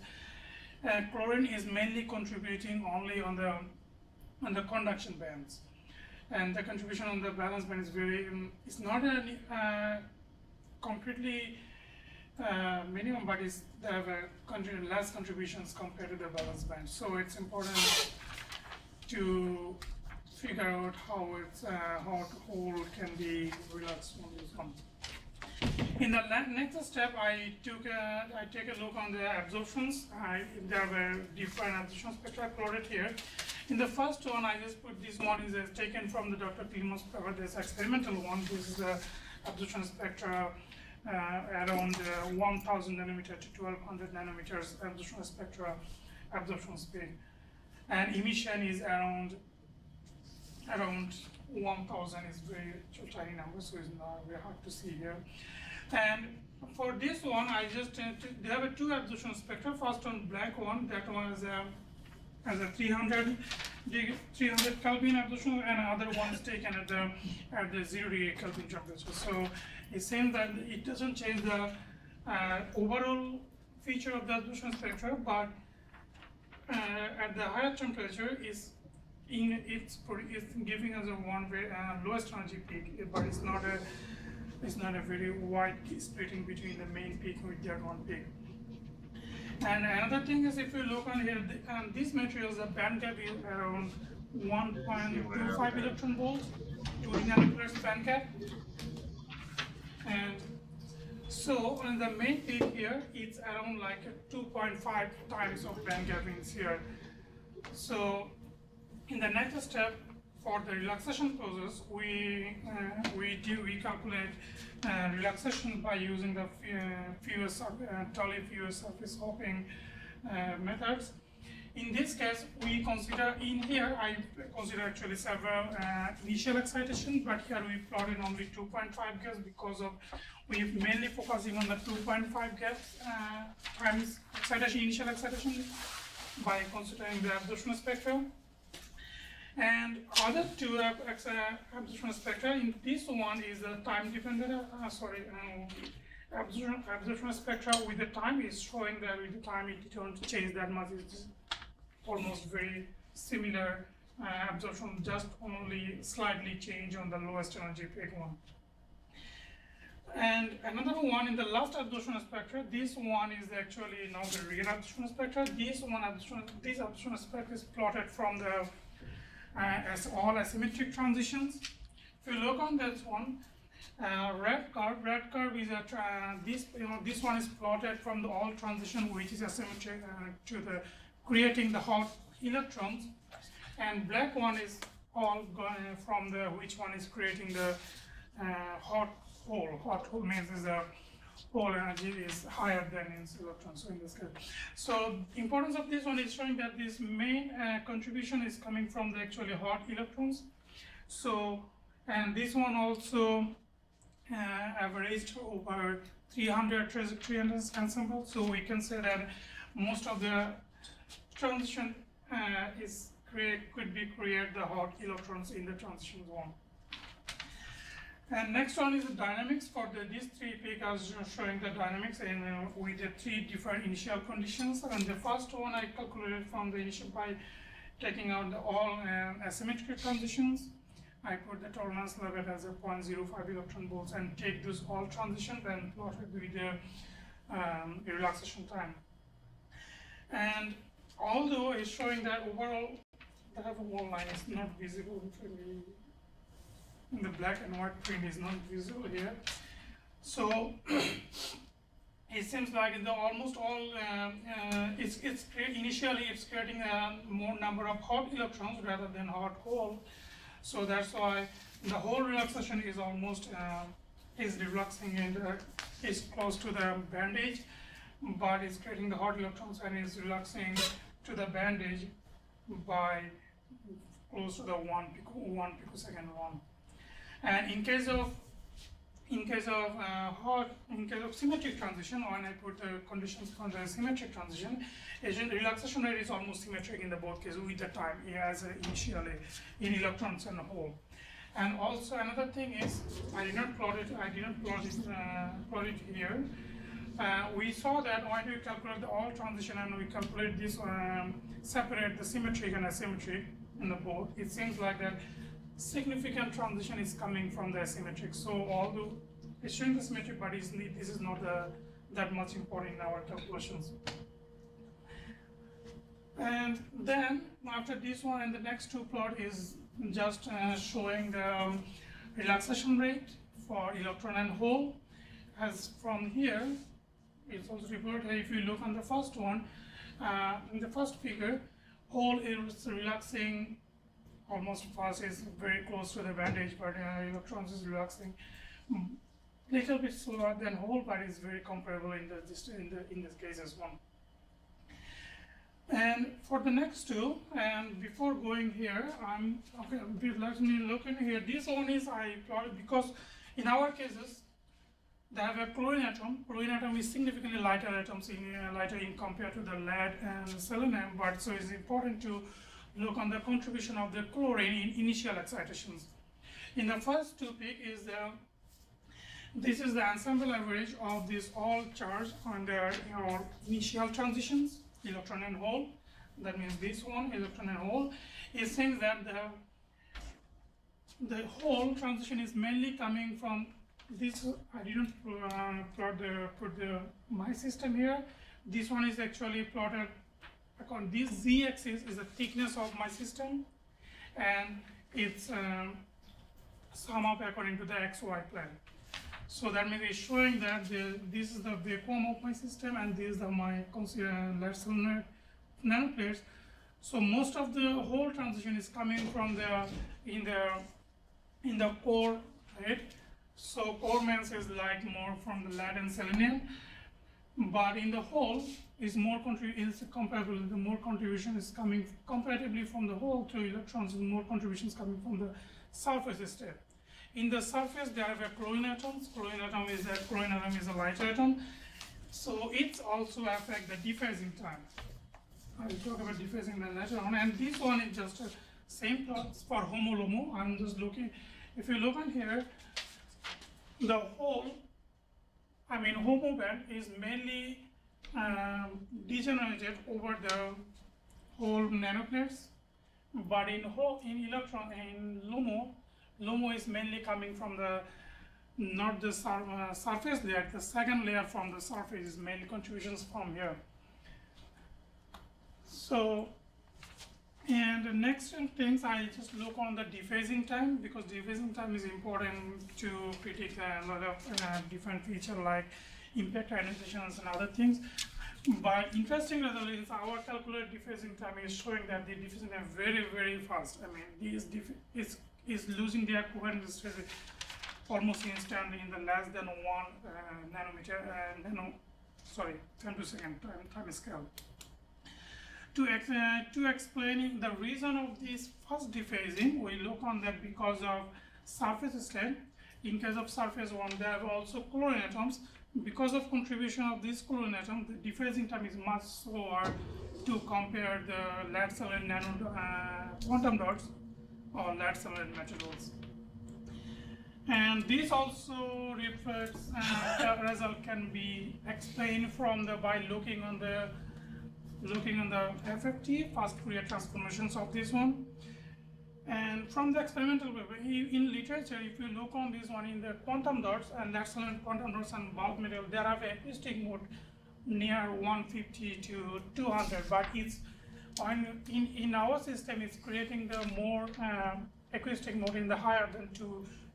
Chlorine is mainly contributing only on the conduction bands, and the contribution on the balance band is it's not completely minimum, but they have less contributions compared to the balance band. So it's important to figure out how the whole can be relaxed on this one. In the next step, I take a look on the absorptions. There are different absorption spectra plotted here. In the first one, I just put this one is taken from the Dr. Klimov's paper. This experimental one. This is the absorption spectra around 1,000 nanometer to 1,200 nanometers absorption spectra absorption speed, and emission is around 1,000 is very tiny number, so it's not very hard to see here. And for this one, I just they have two absorption spectra. First one, black one, that one is as a 300 Kelvin absorption, and another one is taken at the 0 degree Kelvin temperature. So it seems that it doesn't change the overall feature of the absorption spectra, but at the higher temperature it's giving us a one very lowest energy peak, but it's not a very wide splitting between the main peak with that one peak. And another thing is, if you look on here, these materials, the band gap is around 1.25 electron volts, 2 nanometers band gap. And so on the main peak here, it's around like 2.5 times of band gap in here. So in the next step, for the relaxation process, we calculate relaxation by using the Tully fewest surface hopping methods. In this case, we consider I consider actually several initial excitation, but here we plotted only 2.5 gas because of we're mainly focusing on the 2.5 gas times initial excitation by considering the absorption spectra. And other two absorption spectra, in this one is the time dependent, absorption spectra with the time is showing that with the time it don't change that much. It's almost very similar absorption, just only slightly change on the lowest energy peak one. And another one in the last absorption spectra, this one is actually now the real absorption spectra. This absorption spectra is plotted from the as all asymmetric transitions. If you look on that one, red curve is this one is plotted from the all transition which is asymmetric to the creating the hot electrons, and black one is all going from the which one is creating the hot hole. Hot hole means is the hole energy is higher than in electrons. So in this case, so importance of this one is showing that this main contribution is coming from the actually hot electrons. So and this one also averaged over 300 trajectory ensemble. So we can say that most of the transition could be create the hot electrons in the transition one. And next one is the dynamics. For these three peaks, I was showing the dynamics, and we did three different initial conditions. And the first one I calculated from the initial by taking out all asymmetric transitions. I put the tolerance level as a 0.05 electron volts and take those all transitions and plot it with the relaxation time. And although it's showing that overall the whole line is not visible, the black and white print is not visible here. So it seems like almost all initially it's creating a more number of hot electrons rather than hot hole. So that's why the whole relaxation is almost is relaxing and is close to the bandage, but it's creating the hot electrons and is relaxing to the bandage by close to the 1 picosecond one. And in case of symmetric transition, when I put the conditions for the symmetric transition, relaxation rate is almost symmetric in the both cases with the time as initially in electrons and hole. And also another thing is I did not plot it here. We saw that when we calculate the all transition and we calculate this separate the symmetric and asymmetric in the both, it seems like that significant transition is coming from the asymmetric. So although it's showing the symmetric, but this is not that much important in our calculations. And then after this one and the next two plot is just showing the relaxation rate for electron and hole. As from here, it's also reported if you look on the first one, in the first figure, hole is relaxing almost fast, is very close to the bandage, but electrons is relaxing little bit slower than hole, but is very comparable in this case as well. And for the next two, and before going here, let me look in here. This one is I plotted because in our cases they have a chlorine atom. Chlorine atom is significantly lighter atoms lighter in compared to the lead and selenium, but so it's important to look on the contribution of the chlorine in initial excitations. In the first two peak is this is the ensemble average of this all charge on the initial transitions, electron and hole. That means this one, electron and hole. It seems that the whole transition is mainly coming from this. I didn't put my system here. This one is actually plotted on this z-axis is the thickness of my system, and it's sum up according to the xy plane. So that means it's showing that this is the vacuum of my system and these are my lead solenoid nanoplates. So most of the whole transition is coming from in the core, right? So core means is like more from the lead and selenium, but in the whole is comparable. The more contribution is coming comparatively from the whole to electrons, more contributions coming from the surface state. In the surface, there are chlorine atoms. Chlorine atom is a lighter atom, so it also affects the dephasing time. I will talk about dephasing then later on. And this one is just a same plots for HOMO-LUMO. I'm just looking. If you look on here, the whole, HOMO band is mainly degenerated over the whole nanoplates, but in LUMO is mainly coming from not the surface layer. The second layer from the surface is mainly contributions from here. So, and the next things I just look on the dephasing time, because dephasing time is important to predict a lot of different features like impact ionization and other things. But interesting result is our calculated dephasing time is showing that the dephasing time is very, very fast. This is losing their coherent state almost instantly in the less than 1 nanometer, 10 to second time scale. To explain the reason of this fast dephasing, we look on that because of surface state. In case of surface one, there are also chlorine atoms. Because of contribution of this chlorine atom, the dephasing time is much slower to compare the lead-solid quantum dots or lead-solid materials. And this also reflects the result can be explained from by looking on the FFT, fast Fourier transformations of this one. And from the experimental paper, in literature, if you look on this one in the quantum dots and lead-solid quantum dots and bulk material, there are acoustic mode near 150 to 200, but it's in our system, it's creating the more acoustic mode in the higher than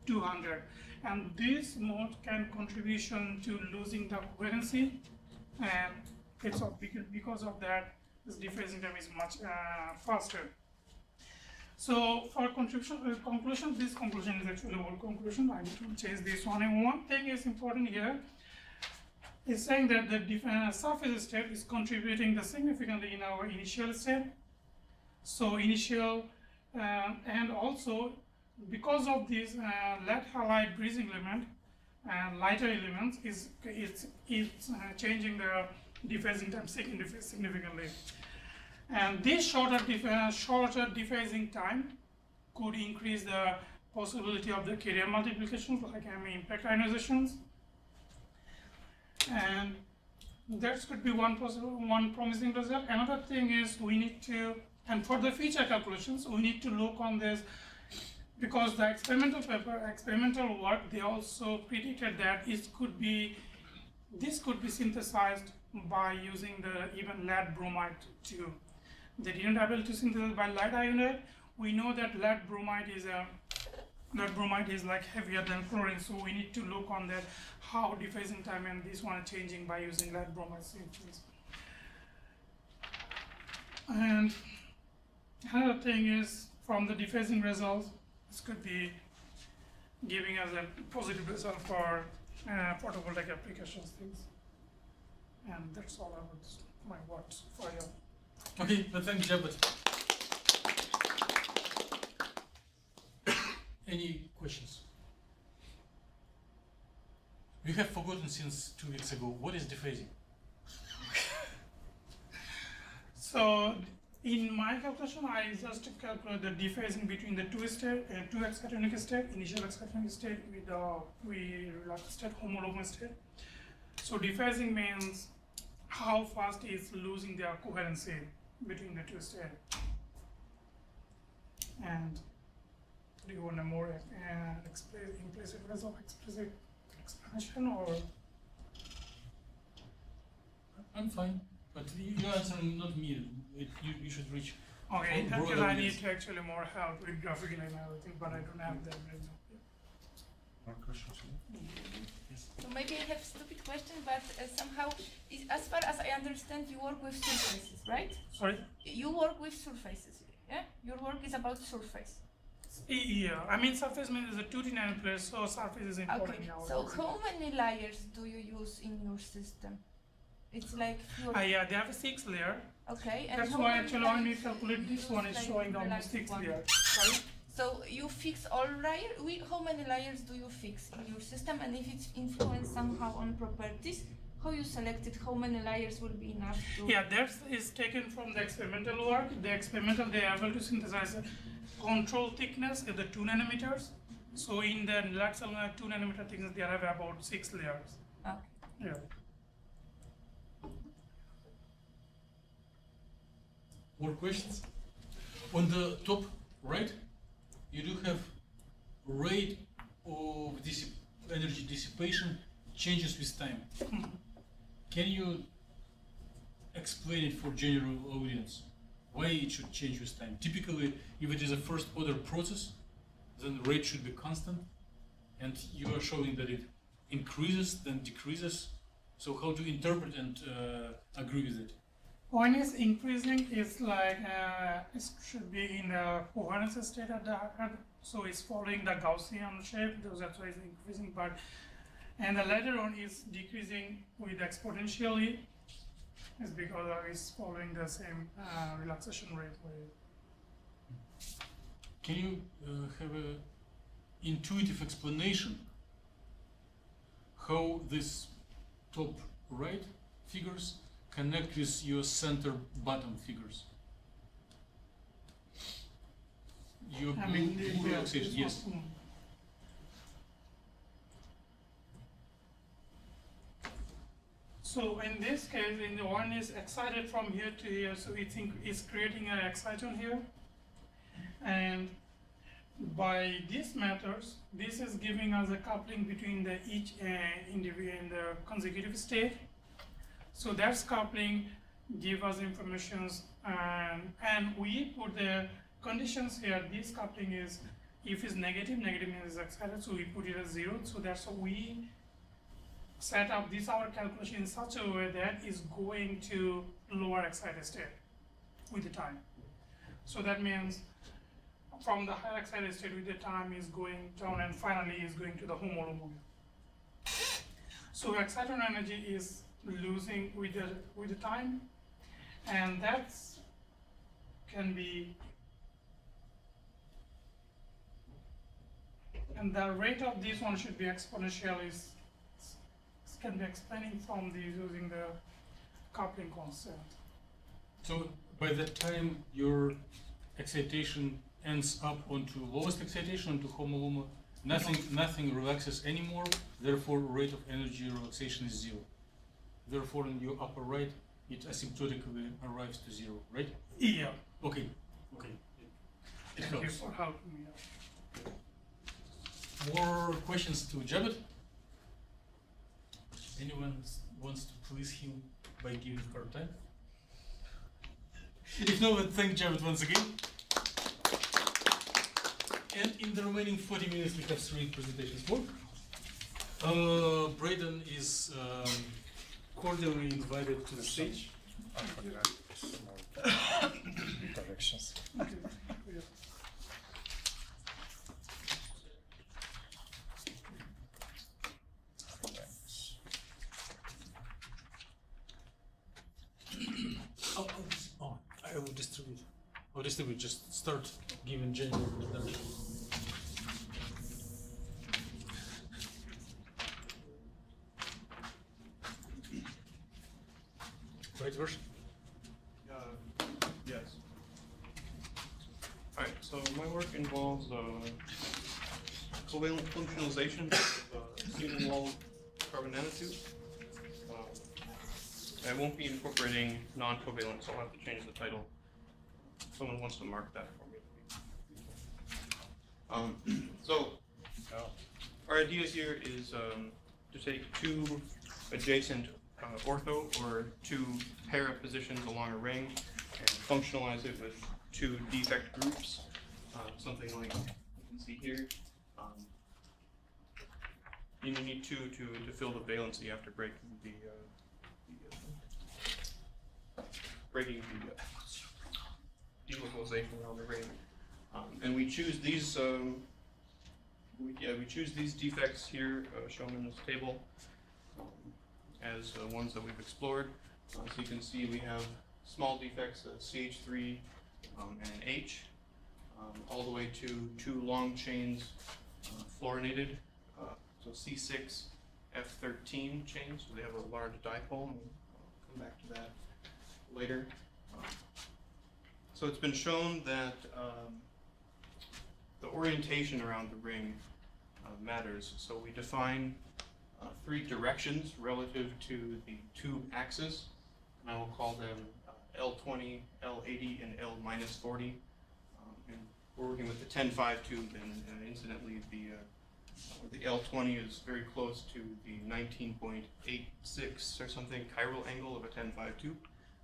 200, and this mode can contribution to losing the coherency, and it's because of that this dephasing time is much faster. So for conclusion, this conclusion is actually old conclusion. I need to change this one. And one thing is important here is saying that the surface state is contributing significantly in our initial state. So initial and also because of this lead halide bridging element and lighter elements is changing the dephasing time significantly. And this shorter dephasing time could increase the possibility of the carrier multiplications like impact ionizations. And that could be one promising result. Another thing is we need to, and for the future calculations, we need to look on this because the experimental work, they also predicted that this could be synthesized by using the even lead bromide too. They didn't able to synthesize by lead iodide. We know that lead bromide is like heavier than chlorine, so we need to look on that how dephasing time and this one changing by using lead bromide synthesis. And another thing is from the dephasing results, this could be giving us a positive result for photovoltaic applications things. And that's all about my words for you. Okay, but thank you, Jabbat. Any questions? You have forgotten since 2 weeks ago. What is dephasing? So, in my calculation, I just calculate the dephasing between the two excatonic state, initial excatonic state with the reluctant state, HOMO-LUMO state. So, dephasing means how fast is losing their coherency between the two states. And do you want a more implicit result, explicit explanation, or? I'm fine, but you're answering not me. You should reach. Okay, because I need to actually more help with graphical and everything, but I don't have that right now. More questions? So maybe I have a stupid question, but somehow, as far as I understand, you work with surfaces, right? Sorry? You work with surfaces, yeah? Your work is about surface. Yeah, I mean surface means it's a 2D nanoplace, so surface is important. Okay, now. so how many layers do you use in your system? It's like yeah, they have a 6 layer. Okay, and that's how why many actually when we calculate this one is like showing the down the last 6 one? layer. Right? So you fix all layers. How many layers do you fix in your system? And if it's influenced somehow on properties, how you selected how many layers will be enough to? Yeah, that is taken from the experimental work. The experimental, they are able to synthesize a control thickness at the 2 nanometers. So in the Laxal 2 nanometer thickness, they have about 6 layers. Okay. Yeah. More questions? On the top right, you do have rate of energy dissipation changes with time. Can you explain it for general audience? Why it should change with time? Typically, if it is a first order process, then rate should be constant, and you are showing that it increases, then decreases. So how to interpret and agree with it? One is increasing, is like it should be in the coherence state at the head, so it's following the Gaussian shape. That's why it's increasing. But and the later on is decreasing with exponentially, is because it's following the same relaxation rate. Can you have an intuitive explanation how this top right figures connect with your center bottom figures? Your blue relaxation, yes. So in this case, in the one is excited from here to here, so it's creating an exciton here, and by these methods, this is giving us a coupling between the each individual in the consecutive state. So that's coupling give us informations, and we put the conditions here. This coupling is, if it's negative, negative means it's excited, so we put it as 0. So that's how we set up this our calculation in such a way that is going to lower excited state with the time. So that means from the higher excited state with the time is going down, and finally is going to the homologue. So exciton energy is losing with the time, and that can be, and the rate of this one should be exponential, is can be explaining from the using the coupling concept. So by the time your excitation ends up onto lowest excitation, onto homoluma, nothing relaxes anymore, therefore rate of energy relaxation is 0. Therefore in your upper right, it asymptotically arrives to 0, right? Yeah. Okay, okay. It Thank you helps. for helping me out. More questions to Javed? Anyone wants to please him by giving her time? If not, then thank Javed once again. And in the remaining 40 minutes, we have 3 presentations more. Braden is cordially invited to the stage. I forgot directions. I will distribute. I'll distribute. Just start giving general introduction. Right version? Yes. Alright, so my work involves covalent functionalization of single wall carbon nanotubes. I won't be incorporating non-covalent, so I'll have to change the title. Someone wants to mark that for me. Our idea here is to take 2 adjacent ortho or 2 para positions along a ring and functionalize it with 2 defect groups, something like you can see here. you need two to fill the valency after breaking the delocalization around the ring. And we choose these. We choose these defects here, shown in this table, as ones that we've explored. So you can see we have small defects, CH3 and an H, all the way to two long chains, fluorinated, so C6, F13 chains. So they have a large dipole, and we'll come back to that later. So it's been shown that the orientation around the ring matters. So we define three directions relative to the tube axis, and I will call them L20, L80, and L-40. And we're working with the 10.5 tube, and incidentally, the L20 is very close to the 19.86 or something chiral angle of a 10.5 tube,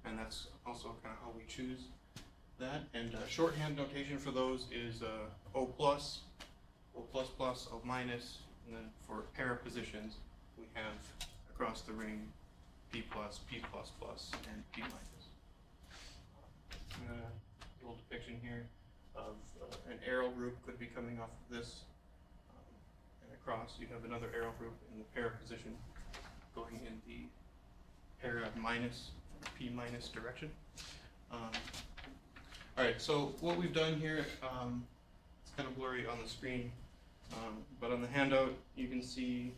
and that's also kind of how we choose that. And shorthand notation for those is O+, O++, O-, and then for para positions, we have across the ring P+, P++, and P-. A little depiction here of an arrow group could be coming off of this, and across you have another arrow group in the para position going in the para minus, P- direction. Alright, so what we've done here, it's kind of blurry on the screen, but on the handout you can see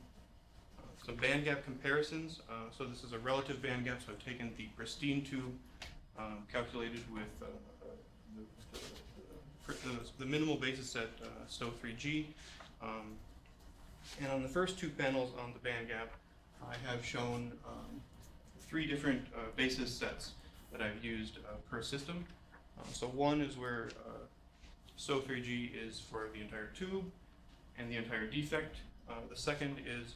some bandgap comparisons. So this is a relative bandgap, so I've taken the pristine tube, calculated with the minimal basis set SO3G, and on the first two panels on the bandgap I have shown three different basis sets that I've used per system. So one is where SO3G is for the entire tube and the entire defect. The second is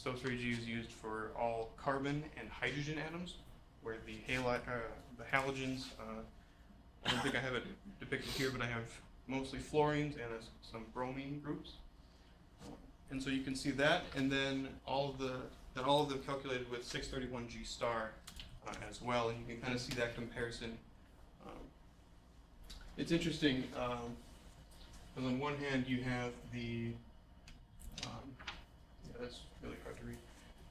SO3G is used for all carbon and hydrogen atoms, where the halogens, I don't think I have it depicted here, but I have mostly fluorines and some bromine groups. And so you can see that, and then all of them calculated with 631G star as well, and you can kind of see that comparison. It's interesting, because on one hand you have the, that's really hard to read.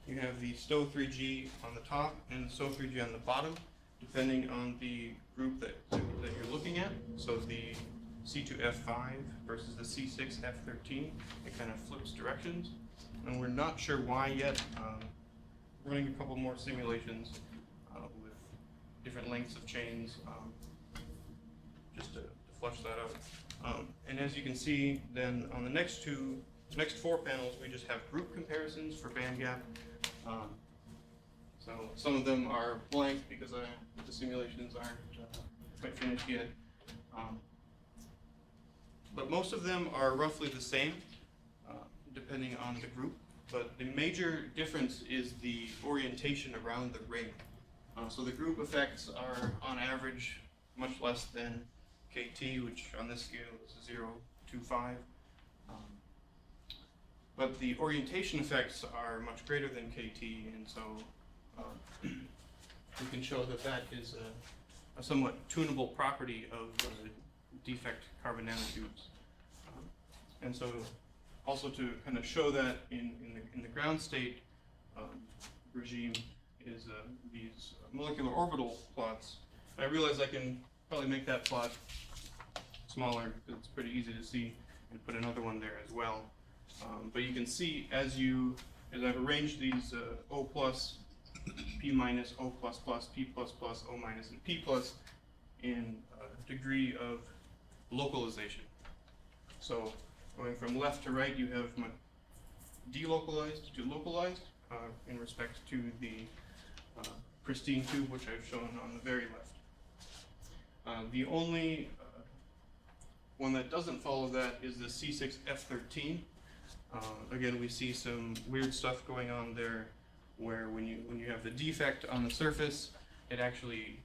You have the SO3G on the top and the SO3G on the bottom, depending on the group that you're looking at. So the C2F5 versus the C6F13, it kind of flips directions, and we're not sure why yet. Running a couple more simulations with different lengths of chains, just to flush that out. And as you can see, then on the next four panels, we just have group comparisons for bandgap. So some of them are blank because the simulations aren't quite finished yet. But most of them are roughly the same, depending on the group. But the major difference is the orientation around the ring. So the group effects are, on average, much less than KT, which on this scale is 0.25. But the orientation effects are much greater than KT, and so we can show that that is a somewhat tunable property of defect carbon nanotubes. And so also to kind of show that in the ground state regime is these molecular orbital plots. I realize I can probably make that plot smaller because it's pretty easy to see, and put another one there as well. But you can see as I've arranged these O+, P-, O++, P++, O-, and P+ in degree of localization. So going from left to right, you have delocalized to localized in respect to the pristine tube, which I've shown on the very left. The only one that doesn't follow that is the C6F13. Again, we see some weird stuff going on there, where when you have the defect on the surface, it actually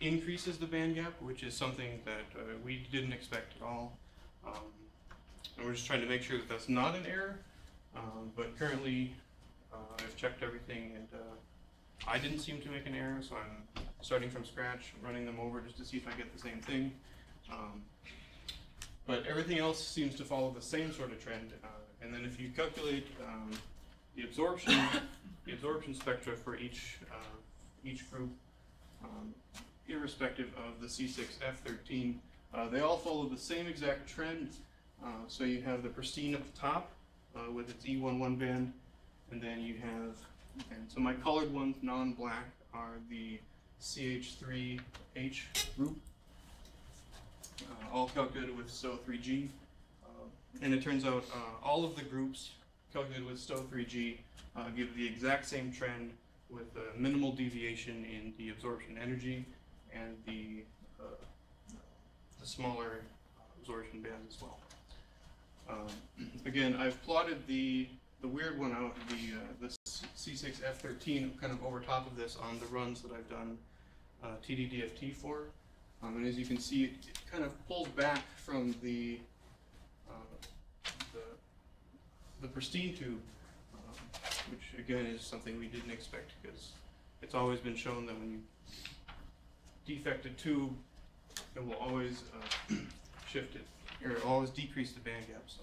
increases the bandgap, which is something that we didn't expect at all. And we're just trying to make sure that that's not an error. But currently I've checked everything, and I didn't seem to make an error, so I'm starting from scratch, running them over just to see if I get the same thing. But everything else seems to follow the same sort of trend. And then if you calculate the absorption spectra for each group, irrespective of the C6F13, they all follow the same exact trend. So you have the pristine at the top with its E11 band, and then you have, and so my colored ones, non-black, are the CH3H group, all calculated with STO3G. And it turns out all of the groups calculated with STO3G give the exact same trend with minimal deviation in the absorption energy and the smaller absorption bands as well. Again, I've plotted the weird one out, the C6F13 kind of over top of this on the runs that I've done TDDFT for. And as you can see, it kind of pulls back from the pristine tube, which again is something we didn't expect, because it's always been shown that when you defect a tube, it will always shift it, or always decrease the band gap. So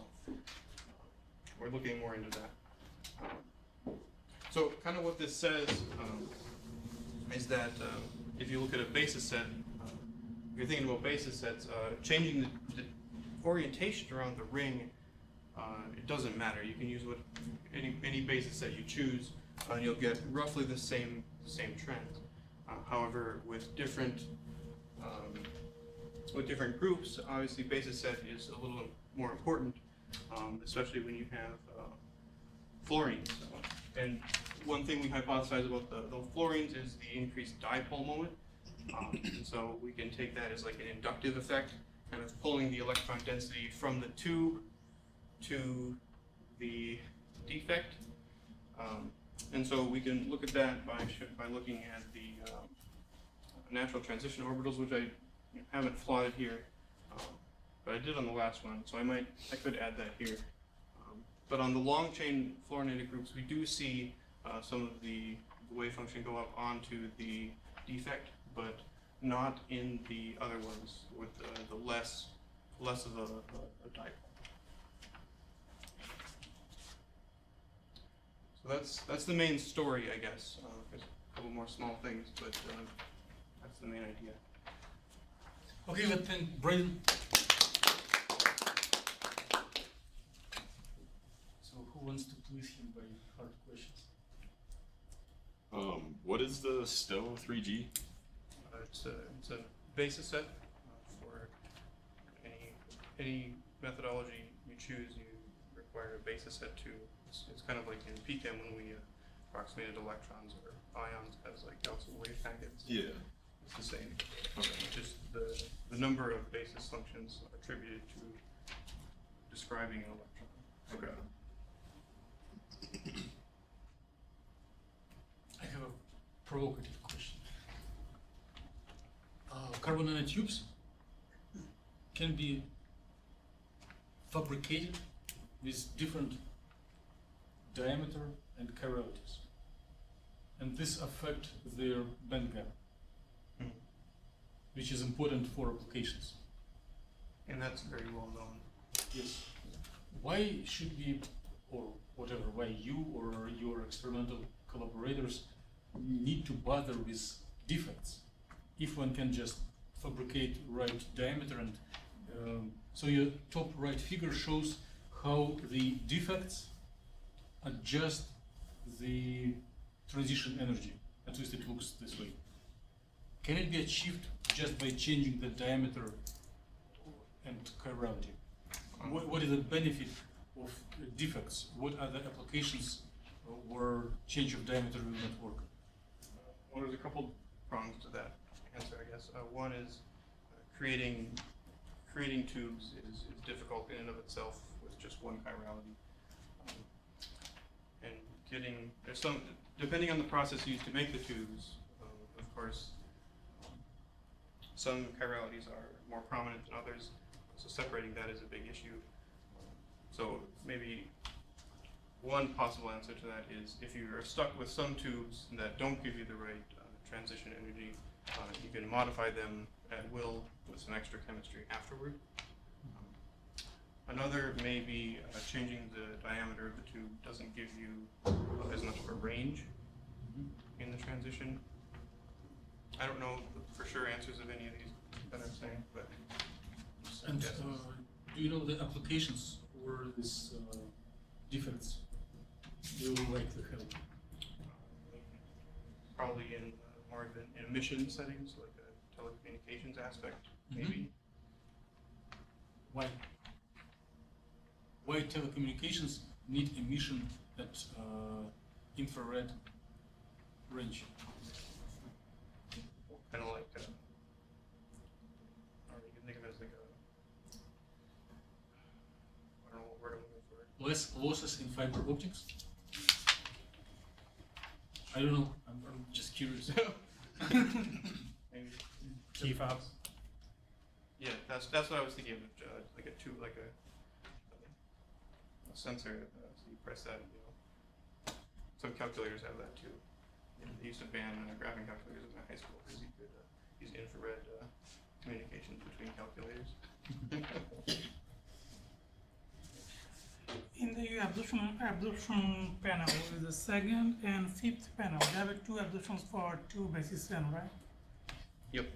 we're looking more into that. So kind of what this says is that if you look at a basis set, if you're thinking about basis sets, changing the orientation around the ring, it doesn't matter. You can use any basis set you choose, and you'll get roughly the same trend. However, with different groups, obviously basis set is a little more important, especially when you have fluorines. And one thing we hypothesize about the fluorines is the increased dipole moment. And so we can take that as like an inductive effect, kind of pulling the electron density from the tube to the defect. And so we can look at that by looking at the natural transition orbitals, which I haven't plotted here, but I did on the last one, so I could add that here. But on the long chain fluorinated groups, we do see some of the wave function go up onto the defect, but not in the other ones with the less of a dipole. So that's the main story, I guess. There's a couple more small things, but that's the main idea. Okay, let's thank Braden. So who wants to please him by hard questions? What is the STO3G? It's a basis set for any methodology you choose. You require a basis set to. It's kind of like in PChem when we approximated electrons or ions as like Gaussian wave packets. Yeah, it's the same. Okay. Just the number of basis functions attributed to describing an electron. Okay. I have a provocative question. Carbon nanotubes can be fabricated with different diameter and chiralities, and this affect their band gap, which is important for applications. And that's very well known. Yes. Why should we, or whatever, why you or your experimental collaborators need to bother with defects if one can just fabricate right diameter? And so your top right figure shows how the defects adjust the transition energy. At least it looks this way. Can it be achieved just by changing the diameter and chirality? What is the benefit of defects? What are the applications where change of diameter will not work? Well, there's a couple prongs to that answer, I guess. One is creating tubes is difficult in and of itself with just one chirality. And there's some, depending on the process used to make the tubes, of course, some chiralities are more prominent than others, so separating that is a big issue. So maybe one possible answer to that is if you are stuck with some tubes that don't give you the right transition energy, you can modify them at will with some extra chemistry afterward. Another may be changing the diameter of the tube doesn't give you as much of a range in the transition. I don't know the for sure answers of any of these that I'm saying, but and do you know the applications for this defects? Do you like the help? Probably in more of an emission settings, like a telecommunications aspect, maybe. Why? Why telecommunications need emission at infrared range? Kind of like, or you can think of it as like a, I don't know what word I'm looking for. Less losses in fiber optics? I don't know. I'm just curious. Maybe. Key fobs. Yeah, that's what I was thinking of. Like a tube, like a sensor. So you press that. You know, some calculators have that too. They used to ban graphing calculators in my high school because you could use infrared communications between calculators. In the absorption panel, the second and fifth panel, there are two absorptions for two basis n, right? Yep.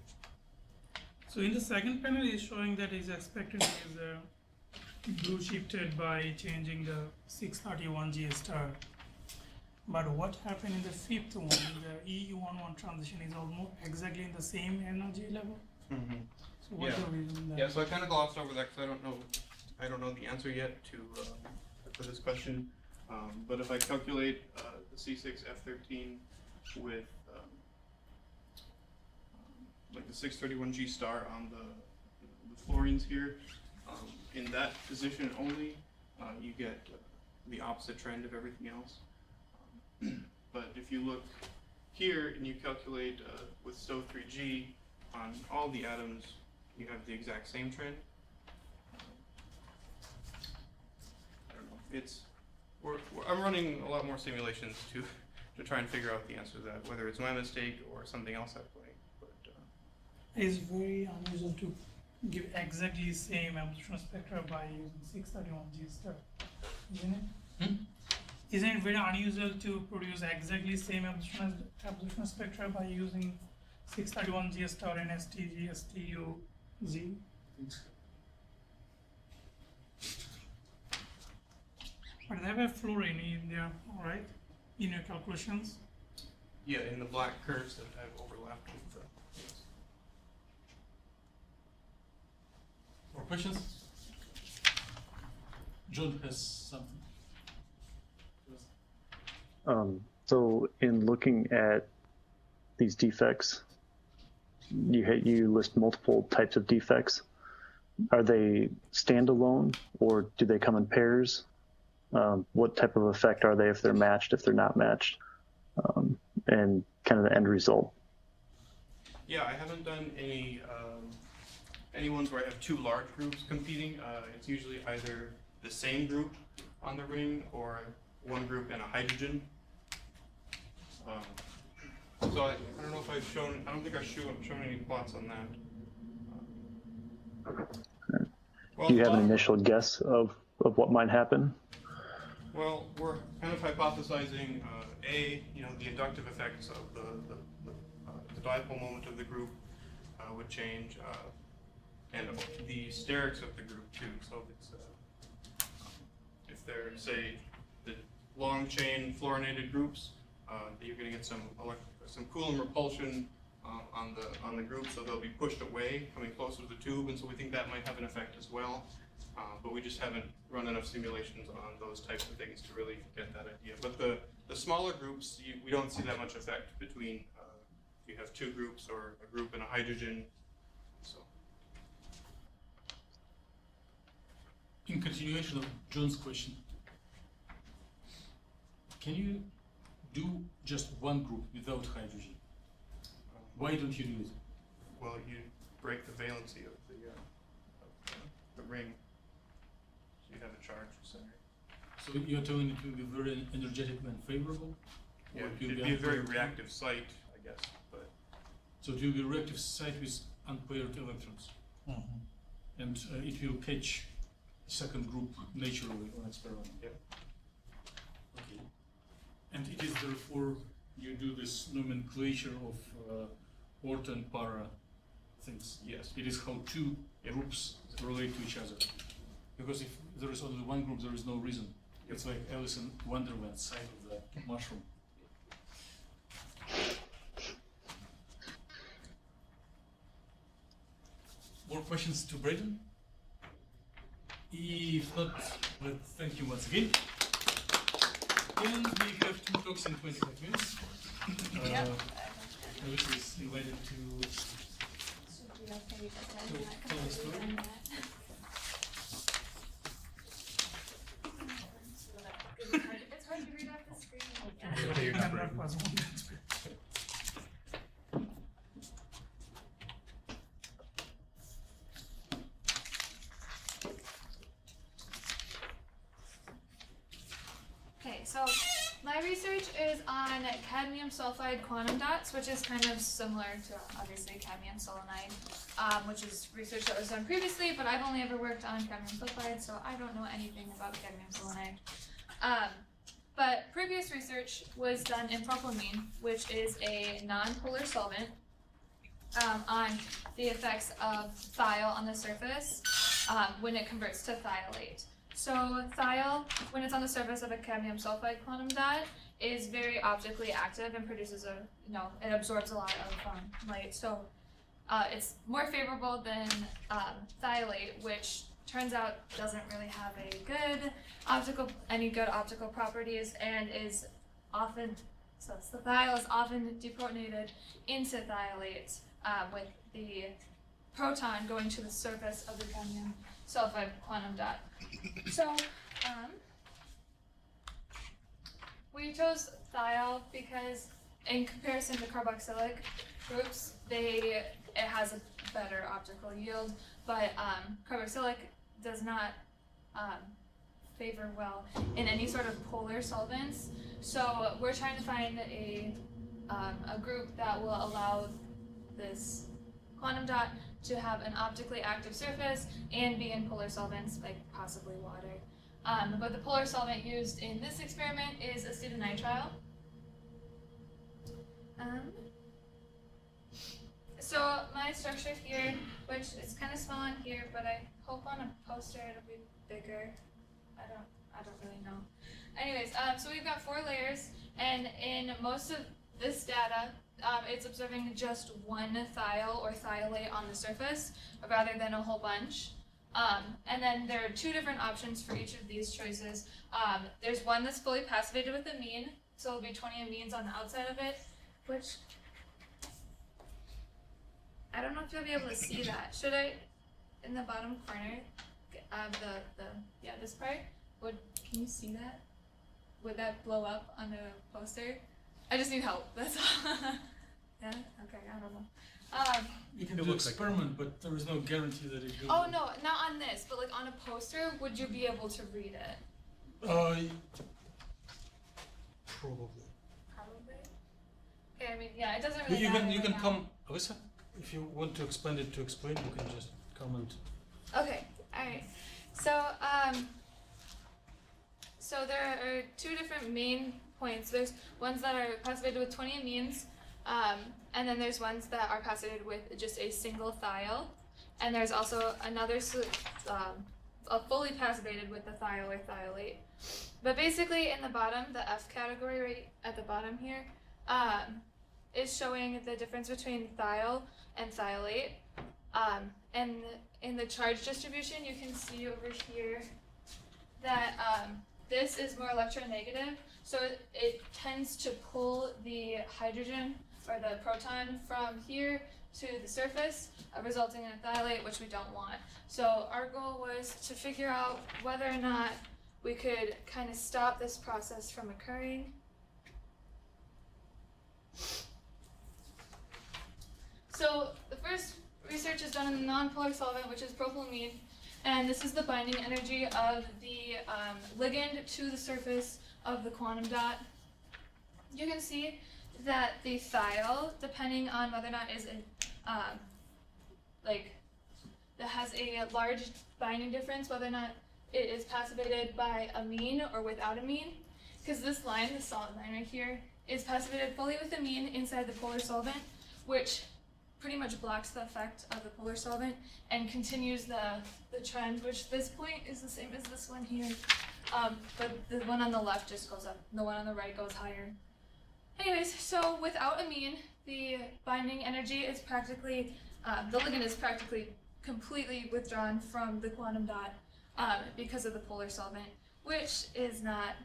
So in the second panel, is showing that is expected to use blue shifted by changing the 631 G star. But what happened in the fifth one, the E11 transition is almost exactly in the same energy level. So what's the reason there? Yeah, so I kind of glossed over that because I don't know the answer yet to for this question. But if I calculate the C6F13 with like the 631G star on the fluorines here, in that position only, you get the opposite trend of everything else. But if you look here and you calculate with STO3G on all the atoms, you have the exact same trend. I don't know. I'm running a lot more simulations to try and figure out the answer to that, whether it's my mistake or something else at play. But it's very unusual to give exactly same absorption spectra by using 631 G star, isn't it? Isn't it very unusual to produce exactly same absorption spectra by using 631 G star and STG, STUG? But they have a fluorine in there, right? In your calculations? yeah, in the black curves that have overlapped with the. Yes. More questions? John has something. So in looking at these defects, you list multiple types of defects. Are they standalone or do they come in pairs? What type of effect are they if they're matched, if they're not matched, and kind of the end result? Yeah, I haven't done any ones where I have two large groups competing. It's usually either the same group on the ring or one group and a hydrogen. So I don't know if I've shown, I don't think I've shown any plots on that. Well, do you have an initial guess of what might happen? Well, we're kind of hypothesizing, the inductive effects of the dipole moment of the group would change, and the sterics of the group too. So if they're, say, the long chain fluorinated groups, you're going to get some Coulomb repulsion on the group, so they'll be pushed away, coming closer to the tube, and so we think that might have an effect as well. But we just haven't run enough simulations on those types of things to really get that idea. But the smaller groups, we don't see that much effect between if you have two groups or a group and a hydrogen. So. In continuation of John's question, can you do just one group without hydrogen? Why don't you do it? Well, you break the valency of the ring, so you have a charge center. So you're telling it will be very energetic and favorable? Yeah, Or it will it'd be a very unpaired? reactive site, I guess, but So it will be a reactive site with unpaired electrons. And it will catch second group naturally on experiment. Yep. Okay. And it is therefore you do this nomenclature of orth and para things. yes. It is how two groups relate to each other. Because if there is only one group, there is no reason. It's like Alice in Wonderland side of the mushroom. More questions to Braden? If not, let's thank you once again. And we have 2 talks in 25 minutes. Alice is invited to tell the story. It's hard to read off the screen. Okay, so my research is on cadmium sulfide quantum dots, which is kind of similar to obviously cadmium selenide, which is research that was done previously, but I've only ever worked on cadmium sulfide, so I don't know anything about cadmium selenide. But previous research was done in propylamine, which is a non-polar solvent, on the effects of thiol on the surface when it converts to thiolate. So thiol, when it's on the surface of a cadmium sulfide quantum dot, is very optically active and produces it absorbs a lot of light. So it's more favorable than thiolate, which turns out doesn't really have any good optical properties, and is often, the thiol is often deprotonated into thiolate with the proton going to the surface of the cadmium sulfide quantum dot. So we chose thiol because in comparison to carboxylic groups, it has a better optical yield, but carboxylic does not favor well in any sort of polar solvents. So we're trying to find a group that will allow this quantum dot to have an optically active surface and be in polar solvents, like possibly water. But the polar solvent used in this experiment is acetonitrile. So my structure here, which is kind of small on here, but I hope on a poster it'll be bigger. I don't really know. Anyways, so we've got 4 layers, and in most of this data, it's observing just one thiol or thiolate on the surface, rather than a whole bunch. And then there are 2 different options for each of these choices. There's one that's fully passivated with amine, so there'll be 20 amines on the outside of it, which I don't know if you'll be able to see that. Should I, in the bottom corner of this part, can you see that? Would that blow up on the poster? I just need help, that's all. Yeah? Okay, I don't know. You can do experiment, but there is no guarantee that it will. Oh no, not on this, but like on a poster, would you be able to read it? Probably. Probably? Okay, I mean, yeah, it doesn't really You matter. can come, Alyssa, if you want to explain it to explain, you can just comment. Okay, alright. So there are 2 different main points. There's ones that are passivated with 20 amines, and then there's ones that are passivated with just a single thiol. And there's also another fully passivated with the thiol or thiolate. But basically in the bottom, the F category right at the bottom here, is showing the difference between thiol and thiolate. And in the charge distribution, you can see over here that this is more electronegative, so it tends to pull the hydrogen or the proton from here to the surface, resulting in a thiolate, which we don't want. So our goal was to figure out whether or not we could kind of stop this process from occurring. So the first research is done in the non-polar solvent, which is propylamine, and this is the binding energy of the ligand to the surface of the quantum dot. You can see that the thiol, depending on whether or not is that has a large binding difference, whether or not it is passivated by amine or without amine, because this line, the solid line right here, is passivated fully with amine inside the polar solvent, which pretty much blocks the effect of the polar solvent and continues the trend, which this point is the same as this one here, but the one on the left just goes up, the one on the right goes higher. Anyways, so without amine, the binding energy is practically, the ligand is practically completely withdrawn from the quantum dot because of the polar solvent, which is not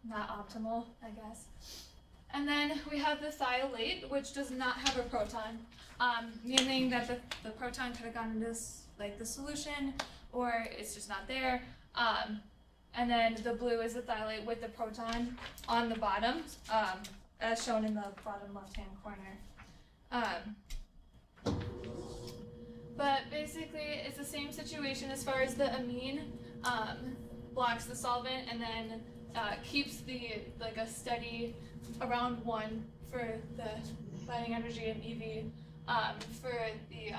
optimal, I guess. And then we have the thiolate, which does not have a proton, meaning that the proton could have gone into the solution, or it's just not there. And then the blue is the thiolate with the proton on the bottom, as shown in the bottom left-hand corner. But basically, it's the same situation as far as the amine blocks the solvent and then keeps a steady around 1 for the binding energy of EV. For the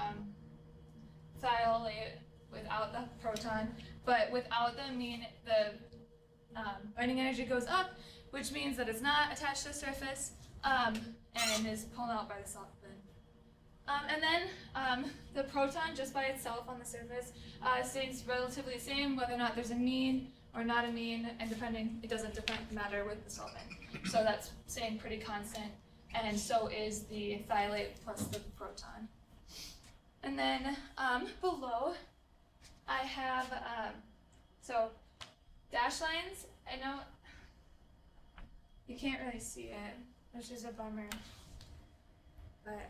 thiolate without the proton, but without the amine, the binding energy goes up, which means that it's not attached to the surface and is pulled out by the solvent. And then the proton, just by itself on the surface, stays relatively the same, whether or not there's amine or not amine, and it doesn't matter with the solvent. So that's staying pretty constant, and so is the thiolate plus the proton. And then below, I have, so dash lines. I know you can't really see it, which is a bummer. But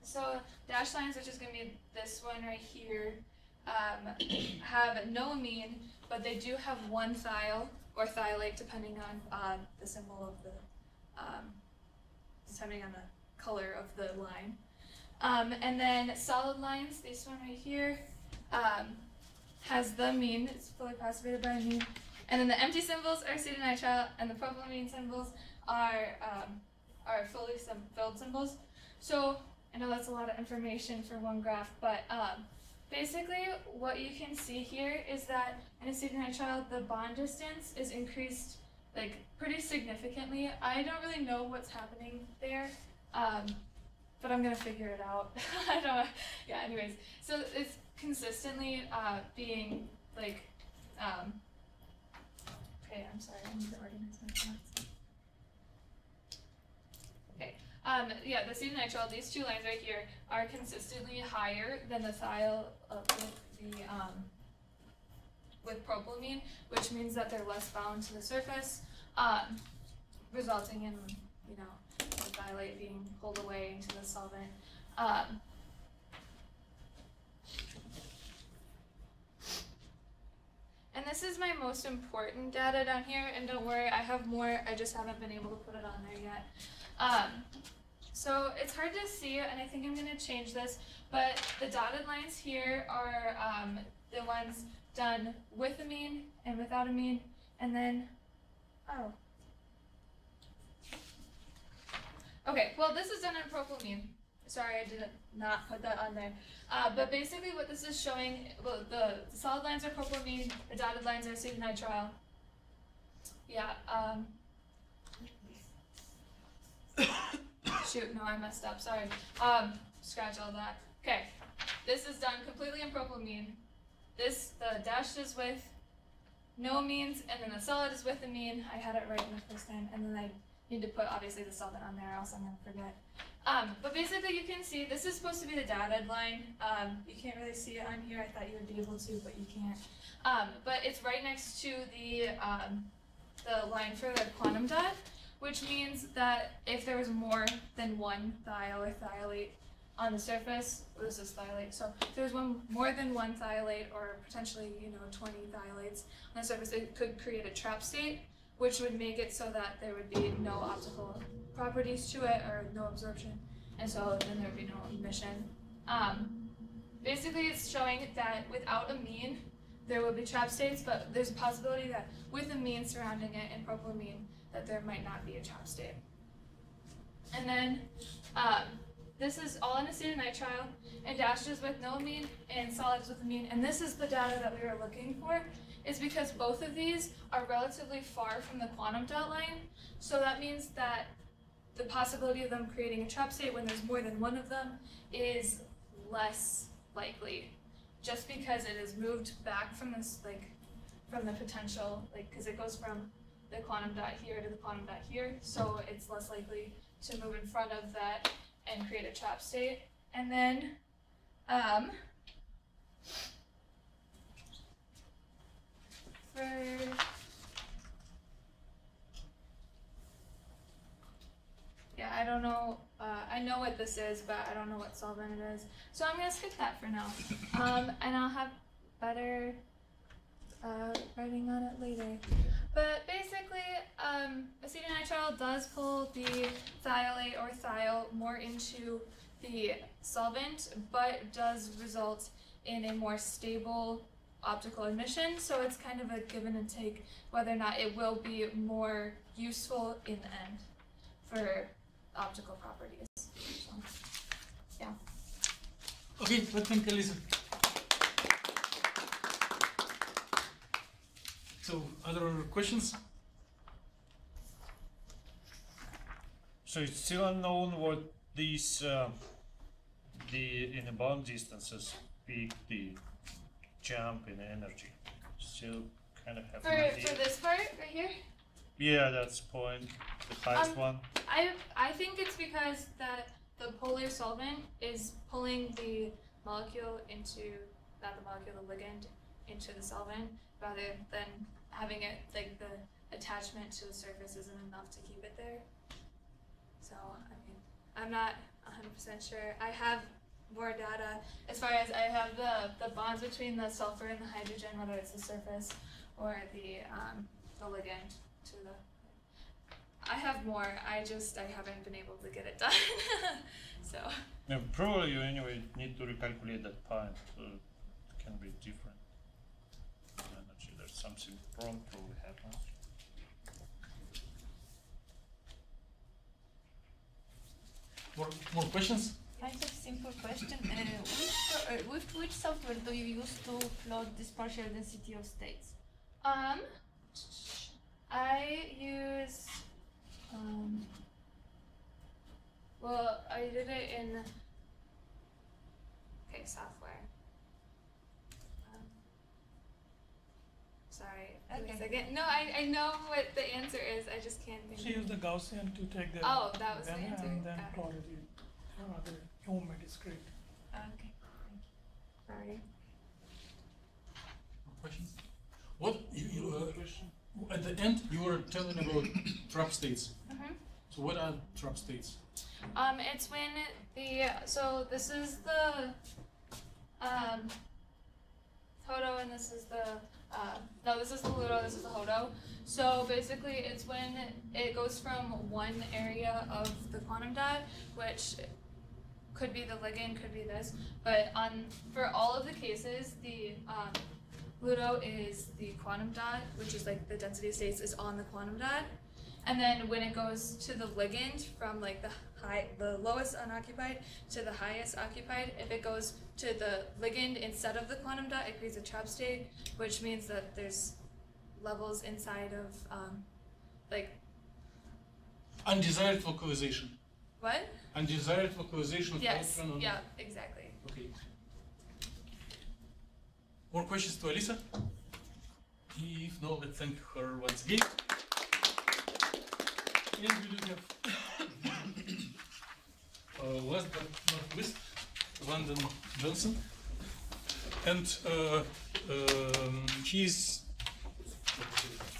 so dash lines, which is going to be this one right here, have no amine, but they do have one thiol or thiolate, depending on the symbol of the, depending on the color of the line. And then solid lines, this one right here, has the amine, it's fully passivated by amine. And then the empty symbols are acetonitrile, and the propylamine symbols are fully filled symbols. So I know that's a lot of information for one graph, but basically what you can see here is that in acetonitrile, the bond distance is increased pretty significantly. I don't really know what's happening there, but I'm gonna figure it out. I don't. Yeah. Anyways, so it's consistently being okay, I'm sorry. I need to organize my thoughts. Okay. Yeah, the acetonitrile. These two lines right here are consistently higher than the thiol with propylamine, which means that they're less bound to the surface, resulting in the thiolate being pulled away into the solvent. And this is my most important data down here, and don't worry, I have more, I just haven't been able to put it on there yet. So it's hard to see, and I think I'm going to change this, but the dotted lines here are the ones done with amine and without amine, and then, okay, well this is done in propylamine. Sorry, I did not put that on there. But basically what this is showing, well, the solid lines are propylamine, the dotted lines are acetonitrile. Yeah, shoot, no, I messed up, sorry. Scratch all that. Okay, this is done completely in propylamine. The dashed is with no amines, and then the solid is with amine. I had it right in the first time, and then I need to put, obviously, the solvent on there, or else I'm going to forget. But basically, you can see, this is supposed to be the dotted line. You can't really see it on here. I thought you would be able to, but you can't. But it's right next to the line for the quantum dot, which means that if there was more than one thiol or thiolate on the surface, this is thiolate, so if there was more than one thiolate, or potentially 20 thiolates on the surface, it could create a trap state, which would make it so that there would be no optical properties to it, or no absorption, and so then there would be no emission. Basically, it's showing that without a mean, there will be trap states, but there's a possibility that with a mean surrounding it and propylamine, that there might not be a trap state. And then this is all in acetonitrile, and dashes with no amine and solids with amine. And this is the data that we were looking for, is because both of these are relatively far from the quantum dot line. So that means that the possibility of them creating a trap state when there's more than one of them is less likely, just because it is moved back from this, like, from the potential, like, because it goes from the quantum dot here to the quantum dot here, so it's less likely to move in front of that and create a trap state. And then I don't know, I know what this is, but I don't know what solvent it is. So I'm going to skip that for now. And I'll have better writing on it later. But basically, acetonitrile does pull the thiolate or thiol more into the solvent, but does result in a more stable optical emission. So it's kind of a give and take whether or not it will be more useful in the end for optical properties. So, yeah. Okay, let's thank Elisa. So, other questions? So it's still unknown what these in the bond distances peak the jump in energy. Still kind of have an idea. For this part right here? Yeah, that's point, the highest one. I think it's because that the polar solvent is pulling the molecule into, not the molecule, the ligand into the solvent, rather than having it, like, the attachment to the surface isn't enough to keep it there. So, I mean, I'm not 100% sure. I have more data as far as I have the bonds between the sulfur and the hydrogen, whether it's the surface or the ligand to the. I have more. I haven't been able to get it done. So. Yeah, probably you anyway need to recalculate that point, so it can be different. Energy. There's something wrong probably happens. More questions? I have a simple question. With which software do you use to plot this partial density of states? I use, well, I did it in, software. Sorry, give me a second. No, I know what the answer is, I just can't think. She used the Gaussian to take the oh, that was the answer. And then plotted it. The movement is great. Okay, thank you. Sorry. Questions? What at the end you were telling about trap states. So what are trap states? It's when so this is the Hodo and this is the no, this is the Ludo, this is the Hodo. So basically it's when it goes from one area of the quantum dot, which could be the ligand, could be this, but for all of the cases, the Ludo is the quantum dot, which is like the density of states is on the quantum dot, and then when it goes to the ligand from like the lowest unoccupied to the highest occupied, if it goes to the ligand instead of the quantum dot, it creates a trap state, which means that there's levels inside of like undesired localization. What? Undesired localization of yes. electron. Yeah, exactly. Okay. More questions to Alisa? If no, let's thank her once again. And we do have last but not least, London Johnson. And he's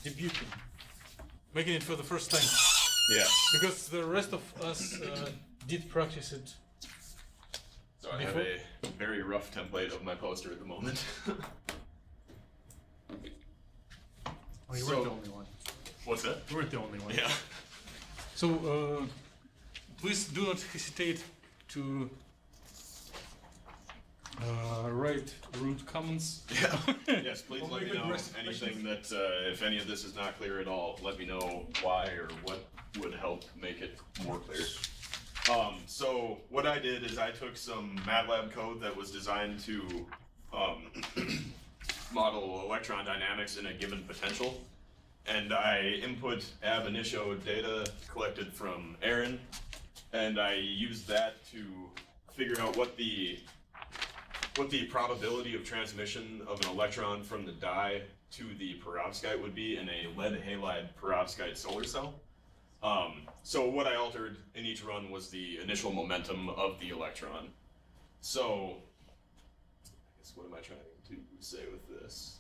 debuting, making it for the first time. Yeah. Because the rest of us did practice it. So I have a very rough template of my poster at the moment. Oh, you weren't the only one. What's that? You weren't the only one. Yeah. So please do not hesitate to Right, root comments. Yeah. Yes, please Or let me maybe know aggressive anything questions. that, if any of this is not clear at all, let me know why or what would help make it more clear. So what I did is I took some MATLAB code that was designed to model electron dynamics in a given potential, and I input ab initio data collected from Aaron, and I used that to figure out what the probability of transmission of an electron from the dye to the perovskite would be in a lead halide perovskite solar cell. So what I altered in each run was the initial momentum of the electron. So, I guess what am I trying to say with this?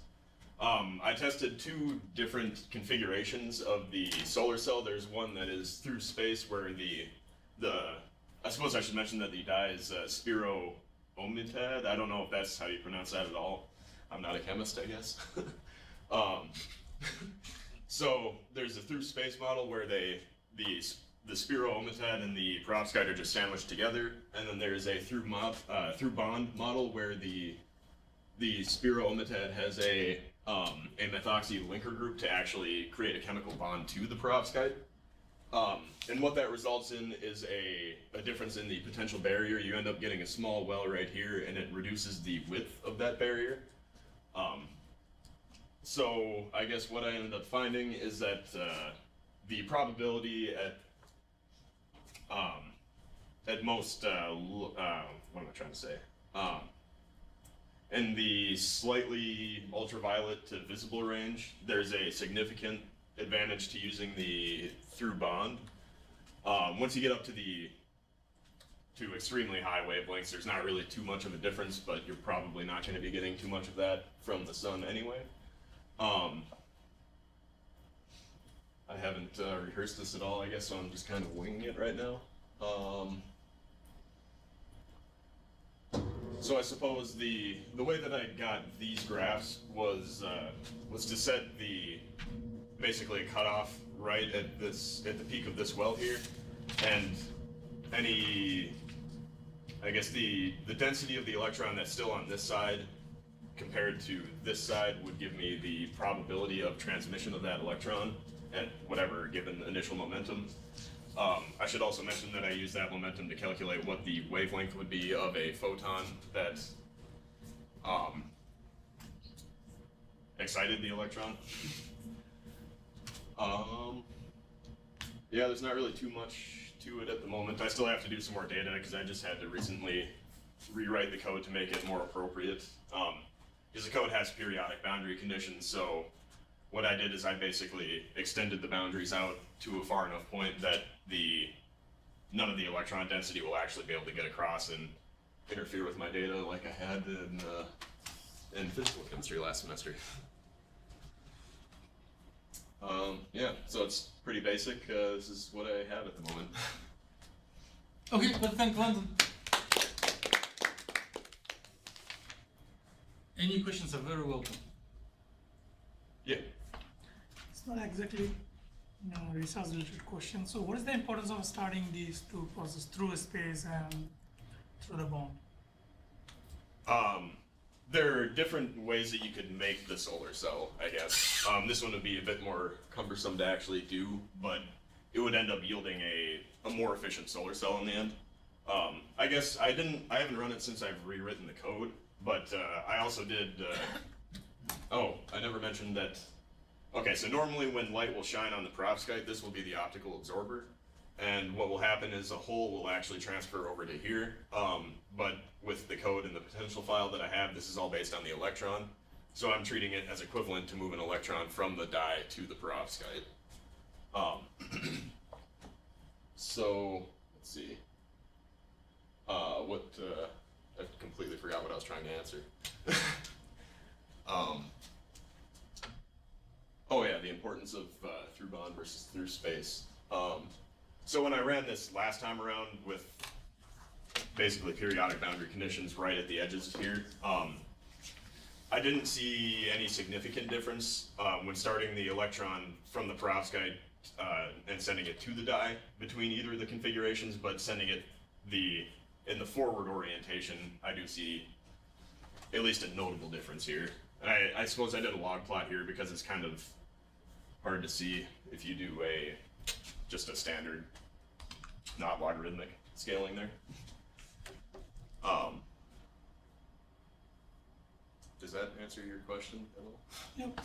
I tested two different configurations of the solar cell. There's one that is through space where I suppose I should mention that the dye is spirometad. I don't know if that's how you pronounce that at all. I'm not a chemist, I guess. So there's a through space model where the spirometad and the perovskite are just sandwiched together, and then there's a through bond model where the spirometad has a methoxy linker group to actually create a chemical bond to the perovskite. And what that results in is a difference in the potential barrier. You end up getting a small well right here, and it reduces the width of that barrier. So I guess what I ended up finding is that the probability at most, what am I trying to say? In the slightly ultraviolet to visible range, there's a significant advantage to using the through bond. Once you get up to extremely high wavelengths, there's not really too much of a difference, but you're probably not going to be getting too much of that from the sun anyway. I haven't rehearsed this at all, I guess, so I'm just kind of winging it right now. So I suppose the way that I got these graphs was to set basically a cutoff right at the peak of this well here, and I guess the density of the electron that's still on this side compared to this side would give me the probability of transmission of that electron at whatever given initial momentum. I should also mention that I use that momentum to calculate what the wavelength would be of a photon that excited the electron. Yeah, there's not really too much to it at the moment. I still have to do some more data because I just had to recently rewrite the code to make it more appropriate. Because the code has periodic boundary conditions, so what I did is I basically extended the boundaries out to a far enough point that none of the electron density will actually be able to get across and interfere with my data like I had in physical chemistry last semester. Yeah, so it's pretty basic. This is what I have at the moment. Okay, let's thank London. Any questions are very welcome. Yeah. It's not exactly research-related question. So what is the importance of starting these two processes through space and through the bond? There are different ways that you could make the solar cell, I guess. This one would be a bit more cumbersome to actually do, but it would end up yielding a more efficient solar cell in the end. I guess I haven't run it since I've rewritten the code, but I also did, oh, I never mentioned that. Okay, so normally when light will shine on the perovskite, this will be the optical absorber. And what will happen is a hole will actually transfer over to here. But with the code and the potential file that I have, this is all based on the electron. So I'm treating it as equivalent to move an electron from the dye to the perovskite. So, let's see. I completely forgot what I was trying to answer. Oh yeah, the importance of through bond versus through space. So when I ran this last time around with basically periodic boundary conditions right at the edges here, I didn't see any significant difference when starting the electron from the perovskite and sending it to the dye between either of the configurations, but sending it in the forward orientation, I do see at least a notable difference here. And I suppose I did a log plot here because it's kind of hard to see if you do just a standard, not logarithmic scaling there. Does that answer your question at all? Yep.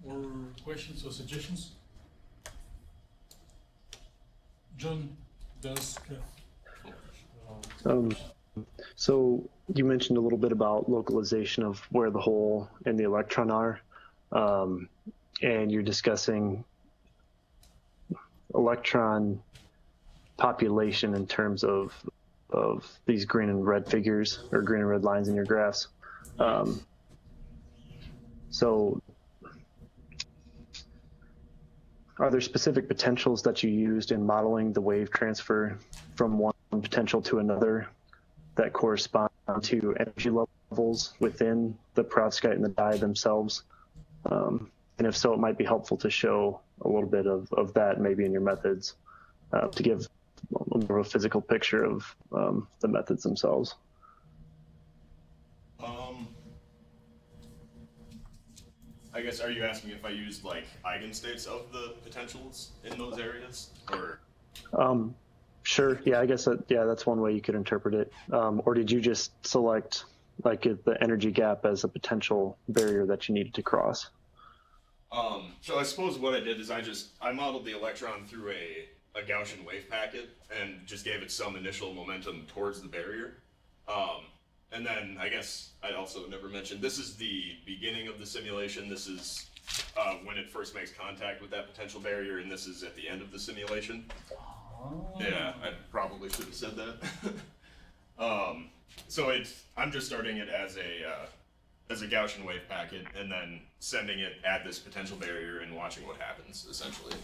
More questions or suggestions? John does. So you mentioned a little bit about localization of where the hole and the electron are, and you're discussing electron population in terms of these green and red figures, or green and red lines in your graphs. So are there specific potentials that you used in modeling the wave transfer from one potential to another that correspond to energy levels within the perovskite and the dye themselves? And if so, it might be helpful to show a little bit of that maybe in your methods to give more of a physical picture of the methods themselves. I guess, are you asking if I used like eigenstates of the potentials in those areas, or? Sure. Yeah, I guess that's one way you could interpret it. Or did you just select like the energy gap as a potential barrier that you needed to cross? So I suppose what I did is I modeled the electron through a Gaussian wave packet and just gave it some initial momentum towards the barrier. And then I guess I also never mentioned, this is the beginning of the simulation. This is when it first makes contact with that potential barrier, and this is at the end of the simulation. Yeah, I probably should have said that. So I'm just starting it as a Gaussian wave packet, and then sending it at this potential barrier and watching what happens, essentially.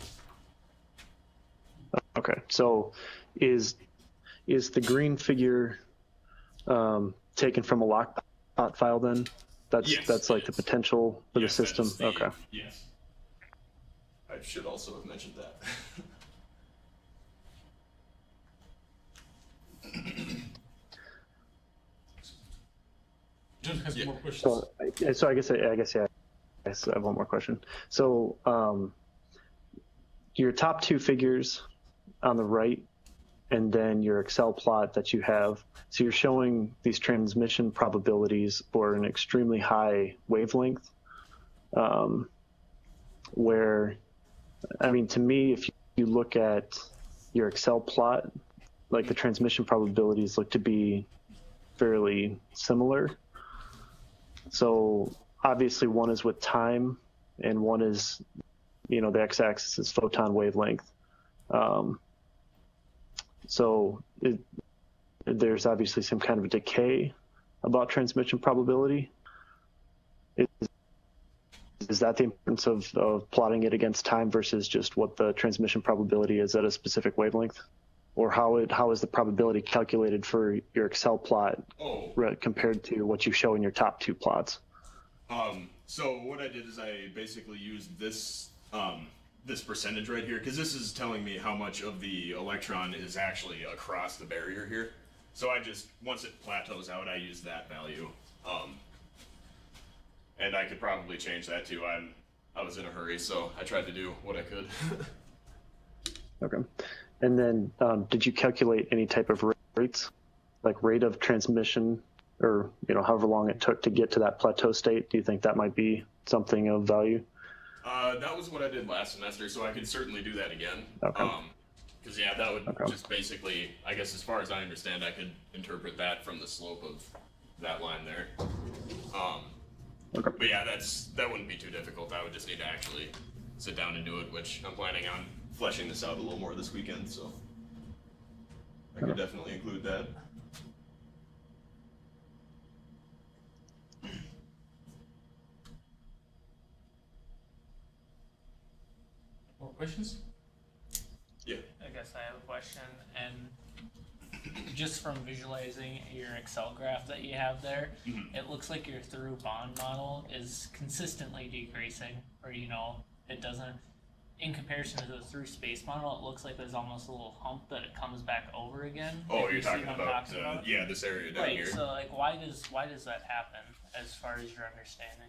Okay, so is the green figure taken from a lockpot file then? That's like the potential for the system? Okay. Yes. I should also have mentioned that. John has more questions. So I guess I have one more question. So your top two figures on the right, and then your Excel plot that you have. So you're showing these transmission probabilities for an extremely high wavelength, where, I mean, to me, if you look at your Excel plot, like the transmission probabilities look to be fairly similar. So obviously one is with time and one is, the x-axis is photon wavelength. So there's obviously some kind of a decay about transmission probability. Is that the importance of plotting it against time versus just what the transmission probability is at a specific wavelength? Or how is the probability calculated for your Excel plot compared to what you show in your top two plots? So what I did is I basically used this this percentage right here, because this is telling me how much of the electron is actually across the barrier here. So once it plateaus out, I use that value. And I could probably change that too. I was in a hurry, so I tried to do what I could. Okay. And then did you calculate any type of rates, like rate of transmission, or however long it took to get to that plateau state? Do you think that might be something of value? That was what I did last semester, so I could certainly do that again. Okay. Because that would just basically, I guess as far as I understand, I could interpret that from the slope of that line there. But yeah, that wouldn't be too difficult. I would just need to actually sit down and do it, which I'm planning on fleshing this out a little more this weekend, so I could definitely include that. More questions? Yeah. I guess I have a question, and just from visualizing your Excel graph that you have there, it looks like your through bond model is consistently decreasing, or it doesn't. in comparison to the through space model, it looks like there's almost a little hump that it comes back over again. Oh, if you're you see talking what I'm about, talking about? yeah, this area down right, here. so like why does that happen as far as your understanding?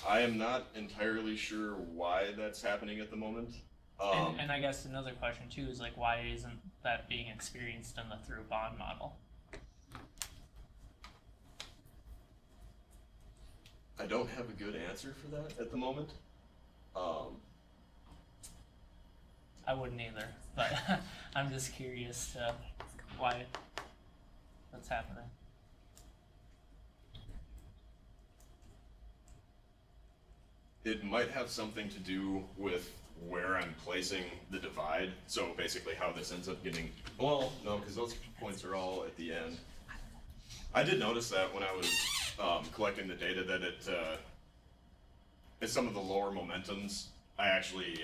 I am not entirely sure why that's happening at the moment. And I guess another question too is like why isn't that being experienced in the through bond model? I don't have a good answer for that at the moment. I wouldn't either, but I'm just curious why that's happening. It might have something to do with where I'm placing the divide. So basically how this ends up getting, well, no, because those points are all at the end. I did notice that when I was collecting the data that at some of the lower momentums, I actually,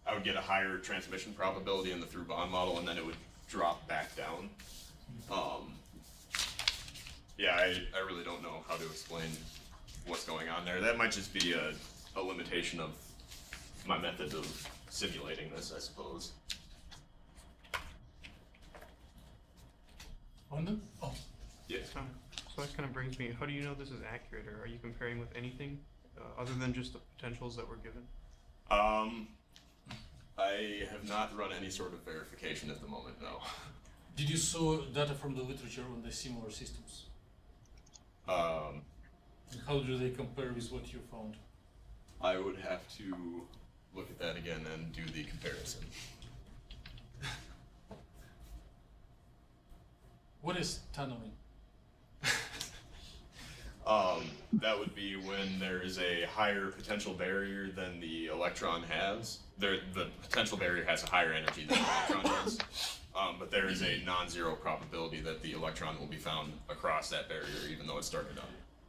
I would get a higher transmission probability in the through bond model, and then it would drop back down. Yeah, I really don't know how to explain what's going on there. That might just be a limitation of my method of simulating this, I suppose. London? Oh. Yeah. So that kind of brings me, how do you know this is accurate, or are you comparing with anything other than just the potentials that were given? I have not run any sort of verification at the moment, no. Did you saw data from the literature on the similar systems? How do they compare with what you found? I would have to look at that again and do the comparison. What is tunneling? That would be when there is a higher potential barrier than the electron has. The potential barrier has a higher energy than the electron does, but there is a non-zero probability that the electron will be found across that barrier, even though it started on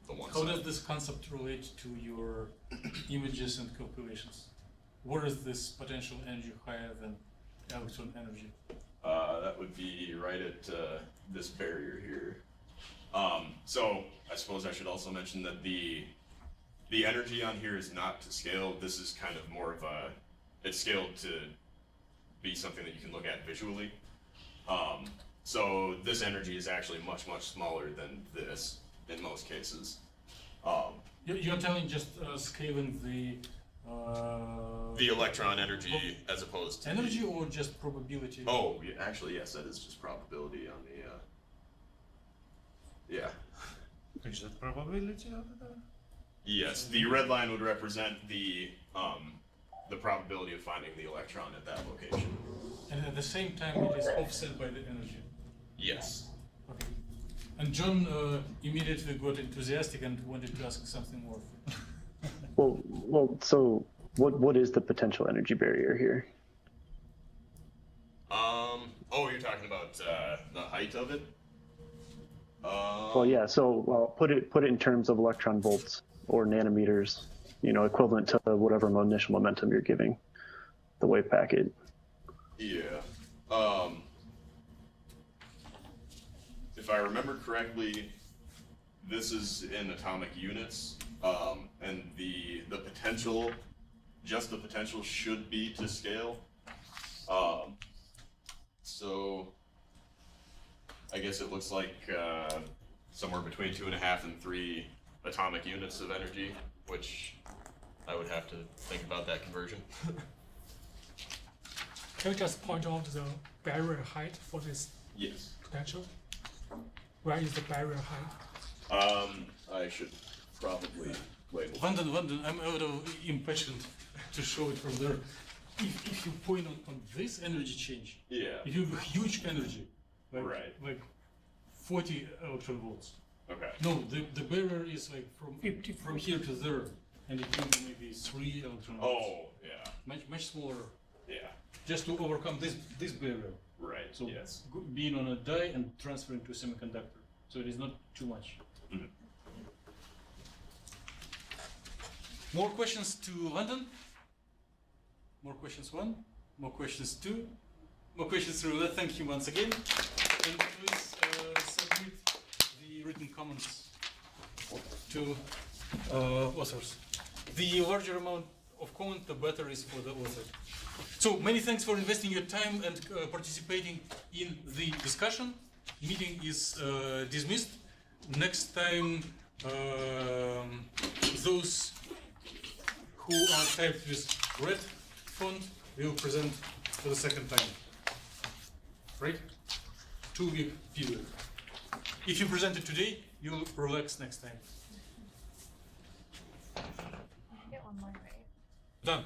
the one How side. does this concept relate to your images and calculations? Where is this potential energy higher than electron energy? That would be right at this barrier here. So I suppose I should also mention that the energy on here is not to scale. This is kind of more of a, it's scaled to be something that you can look at visually. So this energy is actually much, much smaller than this in most cases. You're telling just scaling the electron energy as opposed to energy or just probability? Oh, yeah, actually, yes, that is just probability on the, yeah. Is that probability over there? Yes, the red line would represent the probability of finding the electron at that location. And at the same time, it is offset by the energy. Yes. Okay. And John immediately got enthusiastic and wanted to ask something more. Well, so what is the potential energy barrier here? Oh, you're talking about the height of it? Well, yeah. So, well, put it in terms of electron volts or nanometers. You know, equivalent to whatever initial momentum you're giving the wave packet. Yeah. If I remember correctly, this is in atomic units, and the potential, just the potential, should be to scale. So I guess it looks like somewhere between 2.5 and 3 atomic units of energy, which I would have to think about that conversion. Can you just point out the barrier height for this Yes. potential? Where is the barrier height? I should probably label. London, I'm out of impatient to show it from there. If you point on this energy change, Yeah. if you have a huge energy, like, Right. like 40 electron volts. Okay. No, the barrier is like from 50. From here to there, and it will be maybe 3 electron volts. Oh, yeah. Much smaller. Yeah. Just to overcome this barrier. Right. So yes. being on a die and transferring to a semiconductor. So it is not too much. Mhm. More questions to London? More questions 1? More questions 2? More questions 3? Thank you once again. And please submit the written comments to authors. The larger amount of comment, the better is for the author. So many thanks for investing your time and participating in the discussion. Meeting is dismissed. Next time, those who are typed with red font will present for the second time. Right? 2-week period. If you present it today, you'll relax next time. Get one more, right? Done.